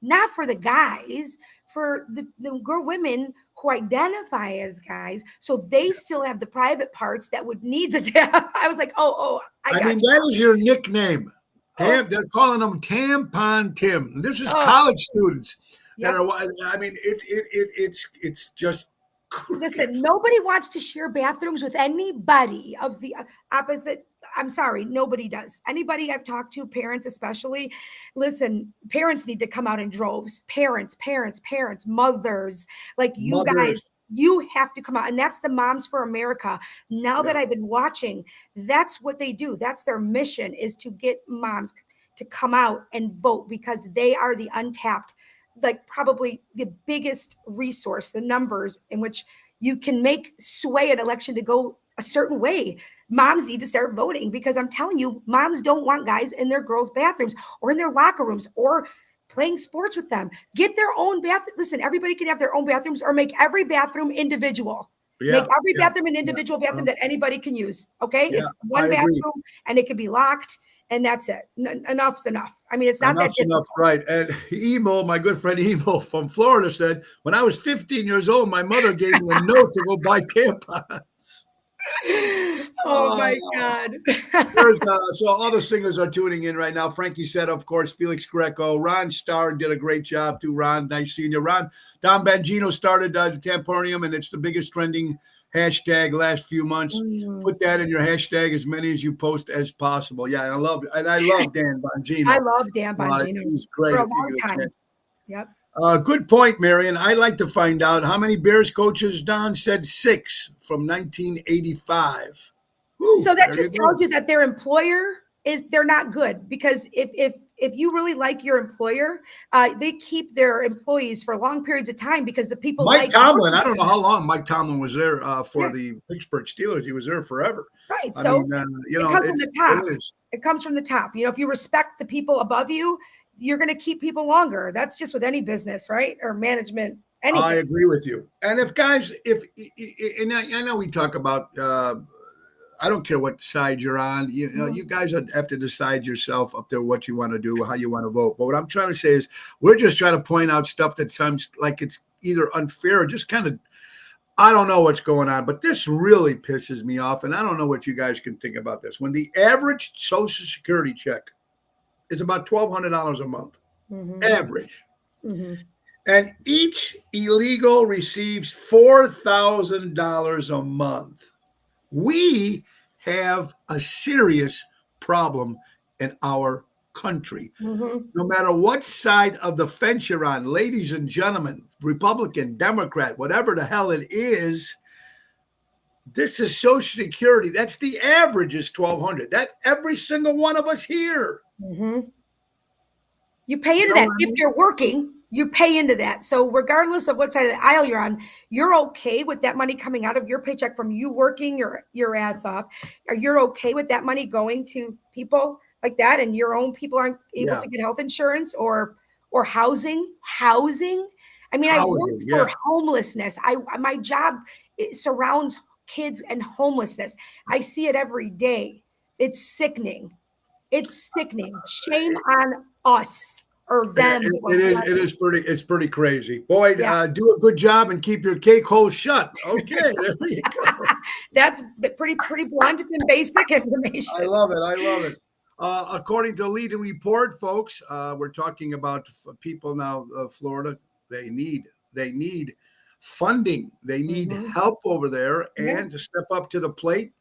not for the guys, for the women who identify as guys. So they still have the private parts that would need the tap. I was like, that is your nickname. They're calling them Tampon Tim. This is college students. That are, I mean, it's just crazy. Listen, nobody wants to share bathrooms with anybody of the opposite. I'm sorry, nobody does. Anybody I've talked to, parents especially, listen, parents need to come out in droves. Parents, mothers, like you guys, you have to come out. And that's the Moms for America. Now that I've been watching, that's what they do. That's their mission, is to get moms to come out and vote, because they are the untapped, like probably the biggest resource, the numbers in which you can sway an election to go a certain way. Moms need to start voting, because I'm telling you, moms don't want guys in their girls' bathrooms or in their locker rooms or playing sports with them. Get their own bathroom. Listen, everybody can have their own bathrooms, or make every bathroom individual. Make every bathroom an individual bathroom that anybody can use. Okay. It's one bathroom and it can be locked. And that's it. Enough's enough. I mean, it's not that difficult. Enough, right? And my good friend Emo from Florida said, when I was 15 years old, my mother gave me a note to go buy tampons. Oh my God. So all the singers are tuning in right now. Frankie said, of course, Felix Greco, Ron Starr did a great job too. Ron, nice seeing you. Don Bangino started the Tamponium, and it's the biggest trending hashtag last few months. Put that in your hashtag, as many as you post as possible. Yeah, I love Dan Bongino. I love Dan Bongino. He's great. For a long time. Yep. Good point, Marion. I'd like to find out how many Bears coaches. Don said 6 from 1985. Woo, so that just tells you that their employer they're not good, because if you really like your employer, they keep their employees for long periods of time, because the people Mike Tomlin. I don't know how long Mike Tomlin was there for the Pittsburgh Steelers. He was there forever. Right. So it comes from the top. It comes from the top. If you respect the people above you, you're going to keep people longer. That's just with any business, right? Or management. Anything. I agree with you. And and I know we talk about, I don't care what side you're on. You guys have to decide yourself up there what you want to do, how you want to vote. But what I'm trying to say is, we're just trying to point out stuff that sounds like it's either unfair or just kind of, I don't know what's going on. But this really pisses me off. And I don't know what you guys can think about this. When the average Social Security check is about $1,200 a month, average. And each illegal receives $4,000 a month. We have a serious problem in our country. No matter what side of the fence you're on, ladies and gentlemen, Republican, Democrat, whatever the hell it is, this is Social Security. That's the average is $1,200. That every single one of us here. You pay into that. If you're working, you pay into that. So regardless of what side of the aisle you're on, you're okay with that money coming out of your paycheck from you working your ass off. You're okay with that money going to people like that, and your own people aren't able to get health insurance or housing. I mean, I work for homelessness. My job surrounds kids and homelessness. I see it every day. It's sickening. Shame on us. Or them. It's pretty crazy. Boy, do a good job and keep your cake hole shut. Okay, there you go. That's pretty blunt and basic information. I love it. According to Leading Report, folks, we're talking about people now. Florida, they need funding. They need help over there, and to step up to the plate.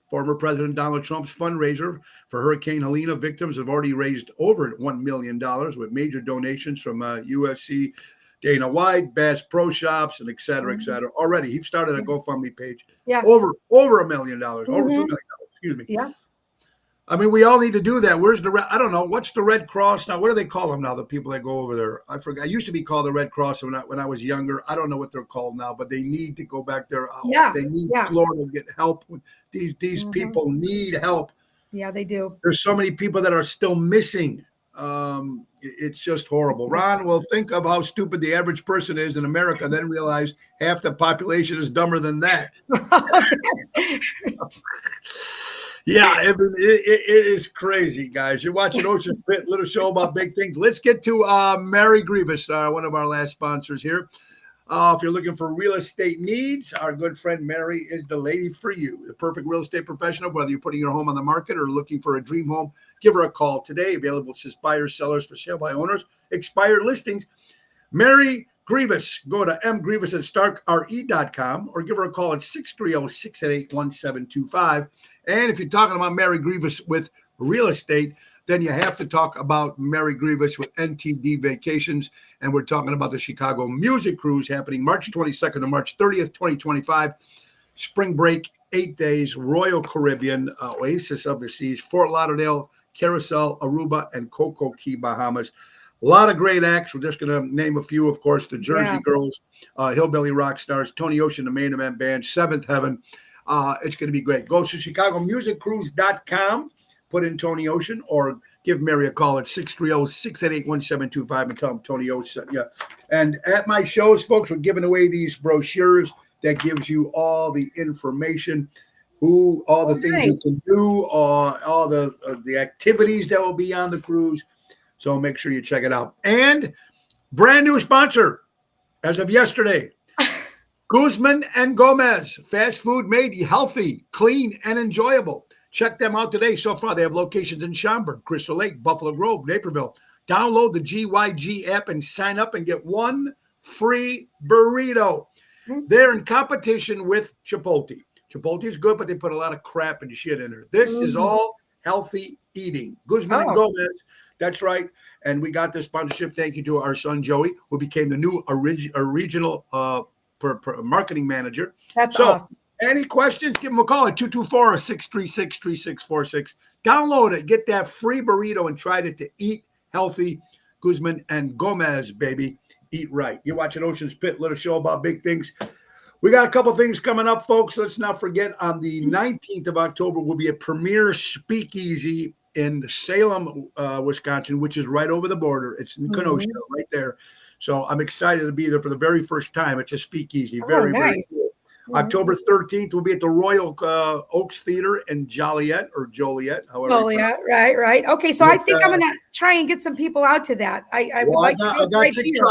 Former President Donald Trump's fundraiser for Hurricane Helene victims have already raised over $1 million with major donations from USC, Dana White, Bass Pro Shops, and et cetera, et cetera. Already, he started a GoFundMe page. Over $1 million, over $2 million. Excuse me. Yeah. I mean, we all need to do that. Where's the I don't know. What's the Red Cross now? What do they call them now? The people that go over there, I forgot. I used to be called the Red Cross when I was younger. I don't know what they're called now, but they need to go back there. They need Florida to get help with these people need help. Yeah, they do. There's so many people that are still missing. It's just horrible. Ron will think of how stupid the average person is in America, then realize half the population is dumber than that. Yeah, it is crazy, guys. You're watching Ocean Pit, little show about big things. Let's get to Mary Grievous, one of our last sponsors here. If you're looking for real estate needs, our good friend Mary is the lady for you. The perfect real estate professional, whether you're putting your home on the market or looking for a dream home, give her a call today. Available to buyers, sellers, for sale by owners, expired listings. Mary Grievous. Go to mgrievous@starkre.com or give her a call at 630-688-1725. And if you're talking about Mary Grievous with real estate, then you have to talk about Mary Grievous with NTD Vacations. And we're talking about the Chicago Music Cruise happening March 22nd to March 30th, 2025. Spring break, 8 days, Royal Caribbean, Oasis of the Seas, Fort Lauderdale, Carousel, Aruba, and Coco Key, Bahamas. A lot of great acts. We're just going to name a few, of course, the Jersey Girls, Hillbilly Rock Stars, Tony Ocean, the Main Event Band, Seventh Heaven. It's going to be great. Go to ChicagoMusicCruise.com, put in Tony Ocean, or give Mary a call at 630-688-1725 and tell them Tony Ocean sent you. And at my shows, folks, we're giving away these brochures that gives you all the information, all the things you can do, all the activities that will be on the cruise. So make sure you check it out. And brand new sponsor as of yesterday, Guzman and Gomez, fast food made healthy, clean, and enjoyable. Check them out today. So far, they have locations in Schaumburg, Crystal Lake, Buffalo Grove, Naperville. Download the GYG app and sign up and get one free burrito. They're in competition with Chipotle. Chipotle is good, but they put a lot of crap and shit in there. This is all healthy eating. Guzman and Gomez. That's right. And we got this sponsorship. Thank you to our son, Joey, who became the new regional marketing manager. That's awesome. Any questions, give them a call at 224-636-3646. Download it. Get that free burrito and try it to eat healthy. Guzman and Gomez, baby. Eat right. You're watching Ocean's Pit, little show about big things. We got a couple things coming up, folks. Let's not forget on the 19th of October will be a premier speakeasy in Salem, Wisconsin, which is right over the border. It's in Kenosha, right there. So I'm excited to be there for the very first time. It's a speakeasy. Very cool. October 13th, we'll be at the Royal Oaks Theater in Joliet, however. Joliet, right. Okay, so I think I'm going to try and get some people out to that. I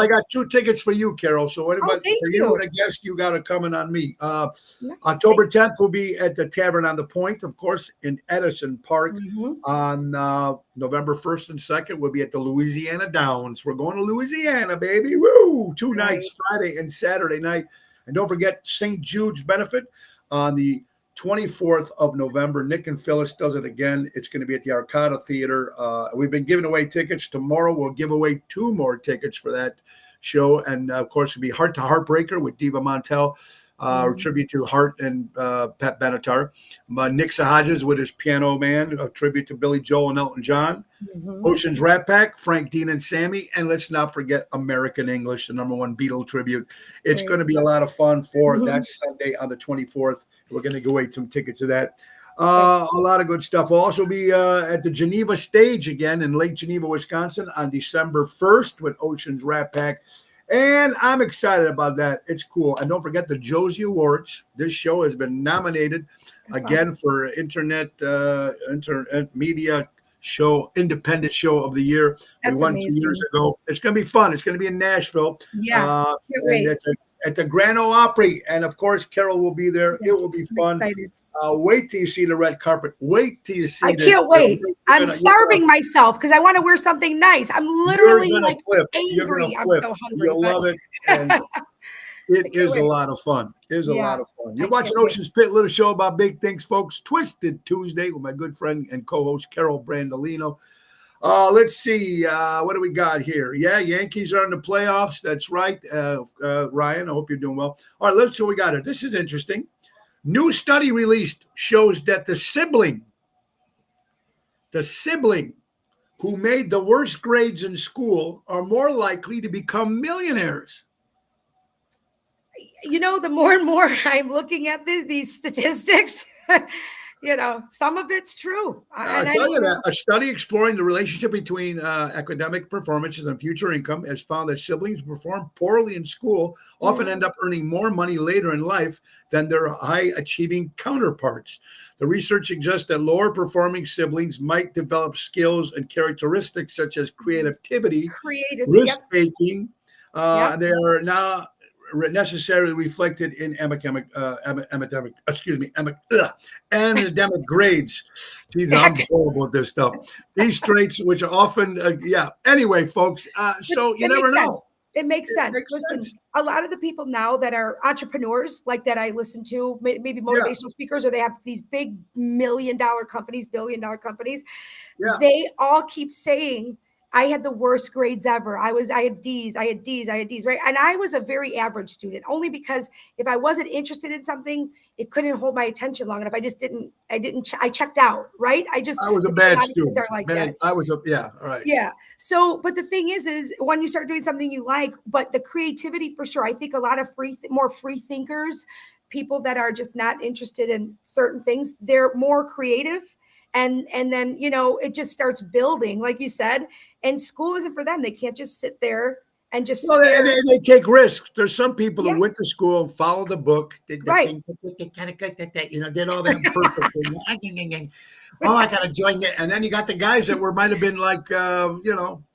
got 2 tickets for you, Carol. So anybody for you and a guest, you got to come in on me. October 10th, we'll be at the Tavern on the Point, of course, in Edison Park. On November 1st and 2nd, we'll be at the Louisiana Downs. We're going to Louisiana, baby. Woo! 2 nights, Friday and Saturday night. And don't forget St. Jude's benefit on the 24th of November. Nick and Phyllis does it again. It's going to be at the Arcada Theater. We've been giving away tickets. Tomorrow we'll give away 2 more tickets for that show. And, of course, it'll be Heart to Heartbreaker with Diva Montel. Tribute to Hart and Pat Benatar. Nick Sahajas with his Piano Man, a tribute to Billy Joel and Elton John. Ocean's Rat Pack, Frank Dean and Sammy. And let's not forget American English, the #1 Beatle tribute. It's going to be a lot of fun for that Sunday on the 24th. We're going to give away some tickets to that. A lot of good stuff. We'll also be at the Geneva stage again in Lake Geneva, Wisconsin on December 1st with Ocean's Rat Pack. And I'm excited about that. It's cool. And don't forget the Josie Awards. This show has been nominated again for Internet Media Show, Independent Show of the Year. We won 2 years ago. It's going to be fun. It's going to be in Nashville. Yeah. at the Grand Ole Opry. And of course, Carol will be there. It will be fun. Excited. Wait till you see the red carpet. Wait till you see I this. can't wait. I'm You're starving myself because I want to wear something nice. I'm literally like flip. You're angry. gonna I'm flip. so hungry. You'll love it. And it is a wait. lot of fun. It is a Yeah, lot of fun. You're I watching can't wait. Ocean's Pit, little show about big things, folks. Twisted Tuesday with my good friend and co-host Carol Brandolino. Let's see. What do we got here? Yeah, Yankees are in the playoffs. That's right. Ryan, I hope you're doing well. All right, let's see what we got here. This is interesting. New study released shows that the sibling who made the worst grades in school are more likely to become millionaires. You know, the more and more I'm looking at these statistics, you know, some of it's true. I'll tell you that a study exploring the relationship between academic performances and future income has found that siblings who perform poorly in school often end up earning more money later in life than their high-achieving counterparts. The research suggests that lower-performing siblings might develop skills and characteristics such as creativity, risk-taking. They are now necessarily reflected in academic grades. Geez, I'm horrible at this stuff. These traits, which are often, Anyway, folks, so you never know. It makes sense. Listen, a lot of the people now that are entrepreneurs, like that I listen to, maybe motivational speakers, or they have these big $1 million companies, $1 billion companies. Yeah. They all keep saying, I had the worst grades ever. I had D's, right? And I was a very average student, only because if I wasn't interested in something, it couldn't hold my attention long enough. I checked out, right? I was a bad student. All right. Yeah. So, but the thing is when you start doing something you like, but the creativity for sure, I think a lot of more free thinkers, people that are just not interested in certain things, they're more creative. And then, you know, it just starts building, like you said, and school isn't for them. They can't just sit there and just they take risks. There's some people who went to school, followed the book, did the thing, did all that perfectly. Oh, I got to join that. And then you got the guys that might have been like,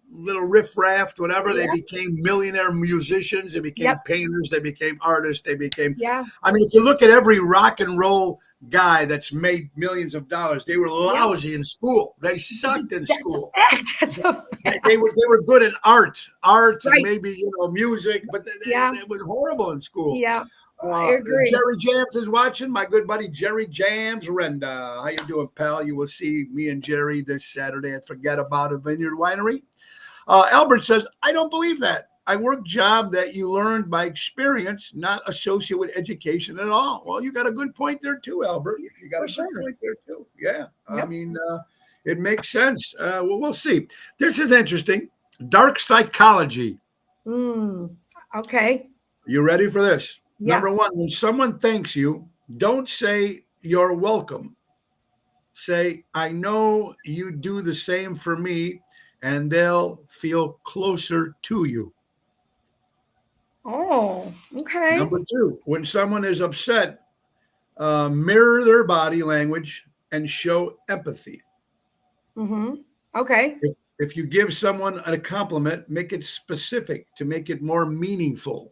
little riff-raff, whatever. They became millionaire musicians. They became painters. They became artists. They became, I mean, if you look at every rock and roll guy that's made millions of dollars, they were lousy in school. They sucked in school. That's a fact. They were good at art and maybe, music, but it was horrible in school. Yeah. I agree. Jerry Jams is watching. My good buddy Jerry Jams Renda. How you doing, pal? You will see me and Jerry this Saturday at Forget About It Vineyard Winery. Albert says, I don't believe that. I work job that you learned by experience, not associated with education at all. Well, you got a good point there too, Albert. You got good point there too. Yeah. Yep. I mean, it makes sense. Well, we'll see. This is interesting. Dark psychology. Okay. You ready for this? Yes. Number one, when someone thanks you, don't say you're welcome. Say, I know you do the same for me, and they'll feel closer to you. Oh, okay. Number two, when someone is upset, mirror their body language and show empathy. Okay. If you give someone a compliment, make it specific to make it more meaningful.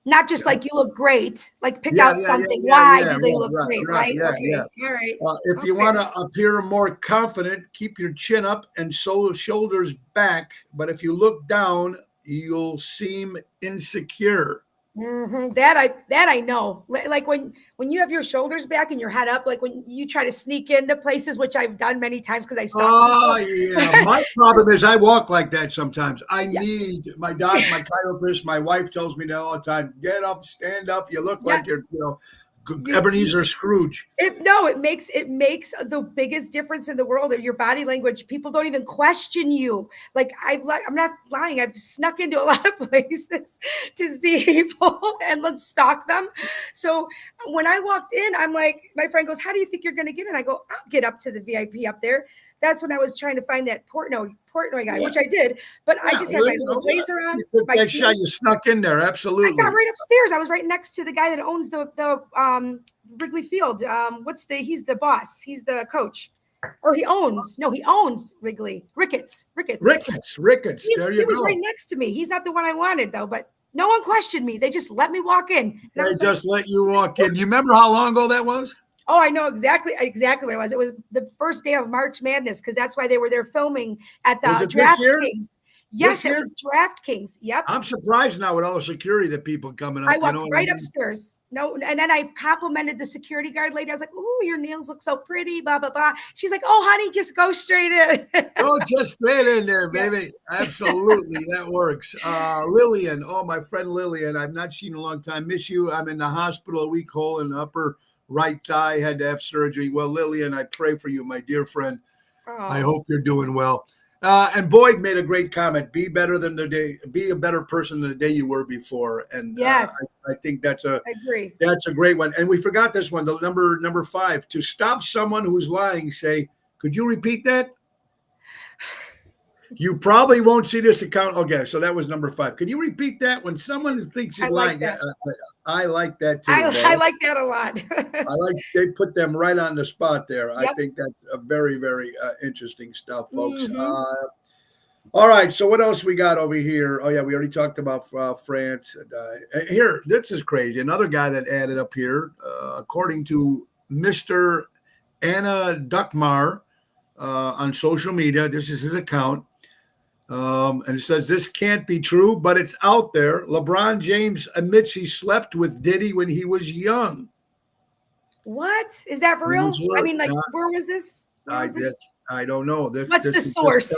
Not just like you look great, like pick out something. Why do they look great, right? Okay. All right. If you want to appear more confident, keep your chin up and shoulders back. But if you look down, you'll seem insecure. That I know. Like when you have your shoulders back and your head up, like when you try to sneak into places, which I've done many times because I stalk. Oh yeah. My problem is I walk like that sometimes. I need my doctor, my chiropractor, my wife tells me that all the time. Get up, stand up. You look like you're, Ebenezer Scrooge. It makes the biggest difference in the world of your body language. People don't even question you. Like I'm not lying. I've snuck into a lot of places to see people and let's stalk them. So when I walked in, I'm like, my friend goes, "How do you think you're going to get in?" I go, "I'll get up to the VIP up there." That's when I was trying to find that Portnoy guy, which I did. But I just had my little blazer on. You snuck in there, absolutely. I got right upstairs. I was right next to the guy that owns the Wrigley Field. He's the boss. He's the coach. Or he owns Wrigley. Ricketts. There you go. He was right next to me. He's not the one I wanted though, but No one questioned me. They just let me walk in. And I They was like, just let you walk in. Do you remember how long ago that was? oh, I know exactly what it was. It was the first day of March Madness because that's why they were there filming at Was the it this year? DraftKings. Yes, This it year? was DraftKings. Yep. I'm surprised now with all the security that people coming up. I You walked know what I right mean? upstairs. No, and then I complimented the security guard lady. I was like, "Ooh, your nails look so pretty." Blah blah blah. She's like, "Oh, honey, just go straight in." Go just straight in there, Yep. baby. Absolutely, that works. Lillian, oh, my friend Lillian, I've not seen in a long time. Miss you. I'm in the hospital, a weak hole in the upper right thigh. Had to have surgery. Well, Lillian, I pray for you, my dear friend. I Oh, hope you're doing well. And Boyd made a great comment. Be better than the day. Be a better person than the day you were before. And yes, I think that's I agree. a great one. And we forgot this one. The number 5. To stop someone who's lying, say, "Could you repeat that?" You probably won't see this account. Okay, so that was number 5. Can you repeat that? When someone thinks I you're like lying, that. I like that too. I like that a lot. I like they put them right on the spot there. I Yep. think that's a very, very interesting stuff, folks. Mhm. All right, so what else we got over here? Oh yeah, we already talked about France. Here, this is crazy. Another guy that added up here, according to Mr. Anna Duckmar on social media. This is his account. And it says this can't be true, but it's out there. LeBron James admits he slept with Diddy when he was young. What is that for He real? was I work- mean, like, uh, where was this? Where I was did. this? I don't know. What's the source?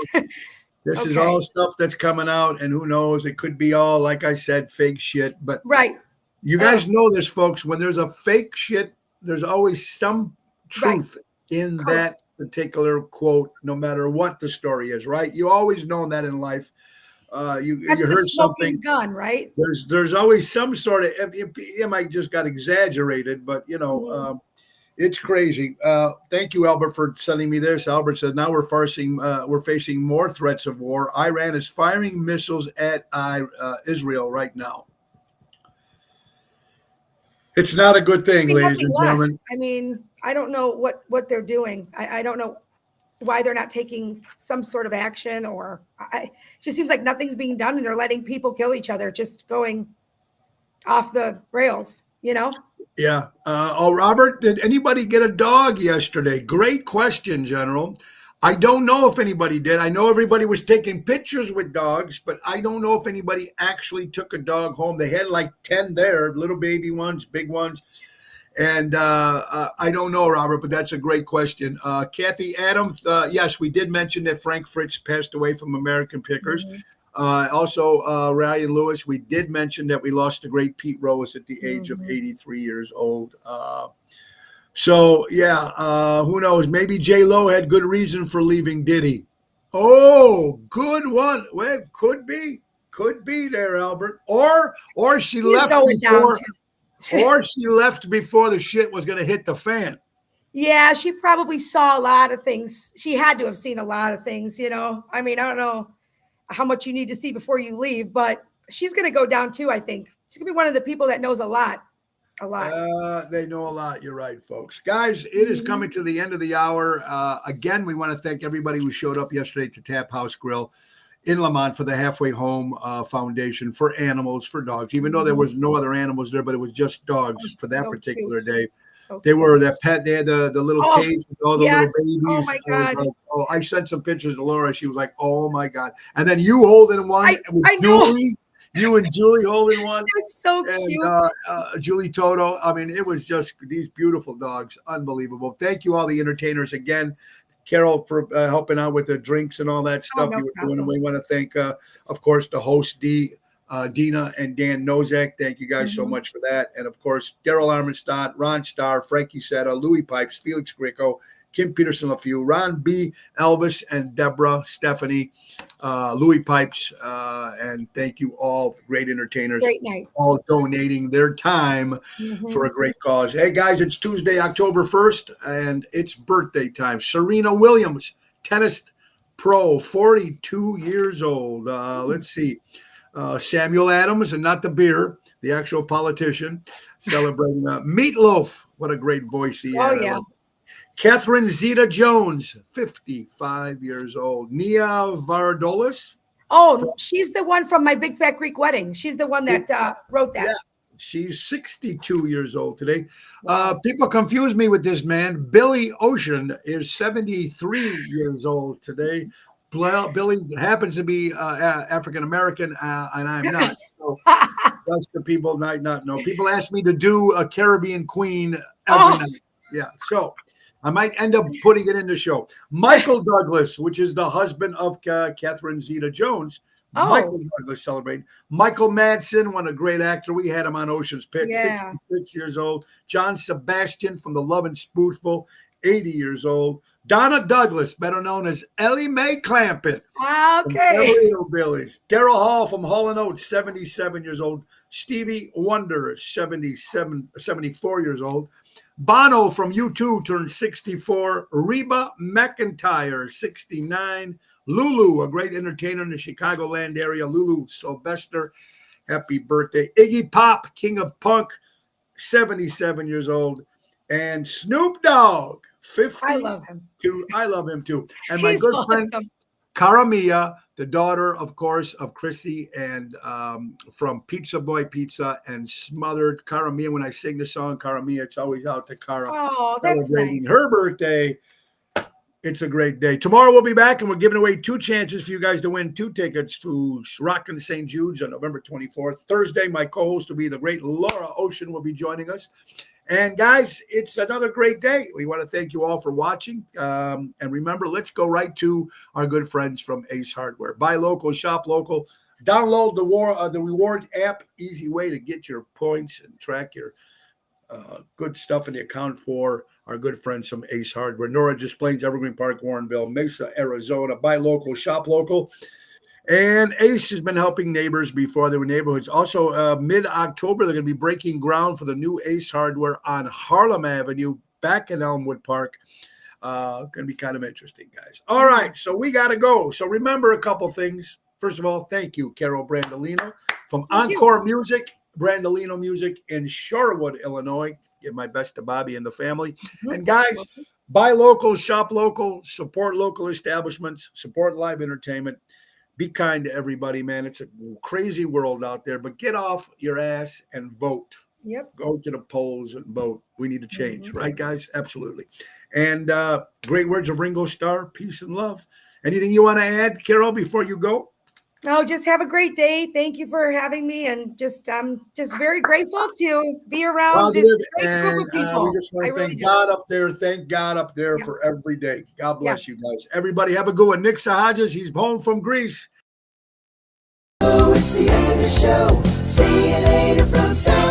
This is Okay. all stuff that's coming out, and who knows? It could be all, like I said, fake shit. But Right. you guys know this, folks. When there's a fake shit, there's always some truth in Correct. that particular quote, no matter what the story is. Right? You always know that in life. You That's the heard smoking something. gun, right? There's always some sort of it might just got exaggerated, but Mhm. it's crazy. Thank you, Albert, for sending me this. Albert says now we're facing more threats of war. Iran is firing missiles at Israel right now. It's not a good thing, ladies Nothing and left. gentlemen. I mean, I don't know what they're doing. I don't know why they're not taking some sort of action, or it just seems like nothing's being done, and they're letting people kill each other, just going off the rails. Yeah. Robert, did anybody get a dog yesterday? Great question, General. I don't know if anybody did. I know everybody was taking pictures with dogs, but I don't know if anybody actually took a dog home. They had like 10 there, little baby ones, big ones. And I don't know, Robert, but that's a great question. Kathy Adams, yes, we did mention that Frank Fritz passed away from American Pickers. Mhm. Also, Ryan Lewis, we did mention that we lost the great Pete Rose at the age of Mhm. 83 years old. So, yeah, who knows? Maybe J-Lo had good reason for leaving Diddy. Oh, good one. Well, could be. Could be there, Albert. Or she He's left going down. before or she left before the shit was going to hit the fan. Yeah, she probably saw a lot of things. She had to have seen a lot of things. I mean, I don't know how much you need to see before you leave, but she's going to go down too. I think she's going to be one of the people that knows a lot. They know a lot. You're right, folks. Guys, it is coming to the end of the hour. Again, we want to thank everybody who showed up yesterday to Tap House Grill in Lamont for the Halfway Home Foundation for animals, for dogs, even though there was no other animals there, but it was just dogs for that So particular cute. day. So They cute. were that pet. They had the little Oh, cage with all the yes. little Oh babies. my It was God. like, I sent some pictures to Laura. She was like, "Oh my God!" And then you holding one with I know. Julie. You and Julie holding one. It was so And cute. Julie Toto. I mean, it was just these beautiful dogs. Unbelievable. Thank you, all the entertainers again. Carol, for helping out with the drinks and all that stuff no you were doing. And problem. we want to thank, of course, the host, Dina and Dan Nozak. Thank you guys so Mhm. much for that. And, of course, Daryl Armenstadt, Ron Starr, Frankie Setta, Louis Pipes, Felix Greco, Kim Peterson LaFew, Ron B., Elvis, and Deborah, Stephanie, Louis Pipes. And thank you all, great entertainers, Great night. all donating their time Mhm. for a great cause. Hey, guys, it's Tuesday, October 1st, and it's birthday time. Serena Williams, tennis pro, 42 years old. Let's see. Samuel Adams, and not the beer, the actual politician, celebrating Meatloaf. What a great voice he Oh had. yeah. Catherine Zeta-Jones, 55 years old. Nia Vardolis, Oh, she's the one from My Big Fat Greek Wedding. She's the one that wrote that. Yeah. She's 62 years old today. Wow. People confuse me with this man. Billy Ocean is 73 years old today. Well, Billy happens to be African American, and I'm not. So that's the people might not know. People ask me to do a Caribbean Queen every night. Yeah, so I might end up putting it in the show. Michael Douglas, which is the husband of Catherine Zeta-Jones. Michael Douglas celebrating. Michael Madsen, what a great actor. We had him on Ocean's Pit, 66 years old. John Sebastian from The Love and Spoonful, 80 years old. Donna Douglas, better known as Ellie Mae Clampett. Okay. Billy's. Daryl Hall from Hall & Oates, 77 years old. Stevie Wonder, 74 years old. Bono from U2 turned 64. Reba McEntire, 69. Lulu, a great entertainer in the Chicagoland area. Lulu Sylvester, happy birthday. Iggy Pop, king of punk, 77 years old. And Snoop Dogg, 50. I love him. I love him too. And He's my good friend, awesome. Cara Mia, the daughter, of course, of Chrissy and from Pizza Boy Pizza and Smothered. Cara Mia, when I sing the song Cara Mia, it's always out to Cara. Oh, that's celebrating nice. her birthday. It's a great day. Tomorrow we'll be back, and we're giving away 2 chances for you guys to win 2 tickets to Rockin' St. Jude's on November 24th. Thursday, my co-host will be the great Laura Ocean will be joining us. And guys, it's another great day. We want to thank you all for watching. And remember, let's go right to our good friends from Ace Hardware. Buy local, shop local. Download the reward app. Easy way to get your points and track your good stuff in the account for our good friends from Ace Hardware. Nora Just Plains, Evergreen Park, Warrenville, Mesa, Arizona. Buy local, shop local. And Ace has been helping neighbors before they were neighborhoods. Also, mid-October, they're going to be breaking ground for the new Ace Hardware on Harlem Avenue, back in Elmwood Park. Going to be kind of interesting, guys. All right, so we got to go. So remember a couple things. First of all, thank you, Carol Brandolino from Encore Music, Brandolino Music in Shorewood, Illinois. Give my best to Bobby and the family. And guys, buy local, shop local, support local establishments, support live entertainment. Be kind to everybody, man. It's a crazy world out there, but get off your ass and vote. Yep. Go to the polls and vote. We need to change, right, guys? Absolutely. And great words of Ringo Starr, peace and love. Anything you want to add, Carol, before you go? No, just have a great day. Thank you for having me, and just very grateful to be around this great group of people. We just want to thank God up there. Thank God up there for every day. God bless you guys. Everybody have a good one. Nick Sahajas, he's home from Greece. Oh, it's the end of the show. See you later from town.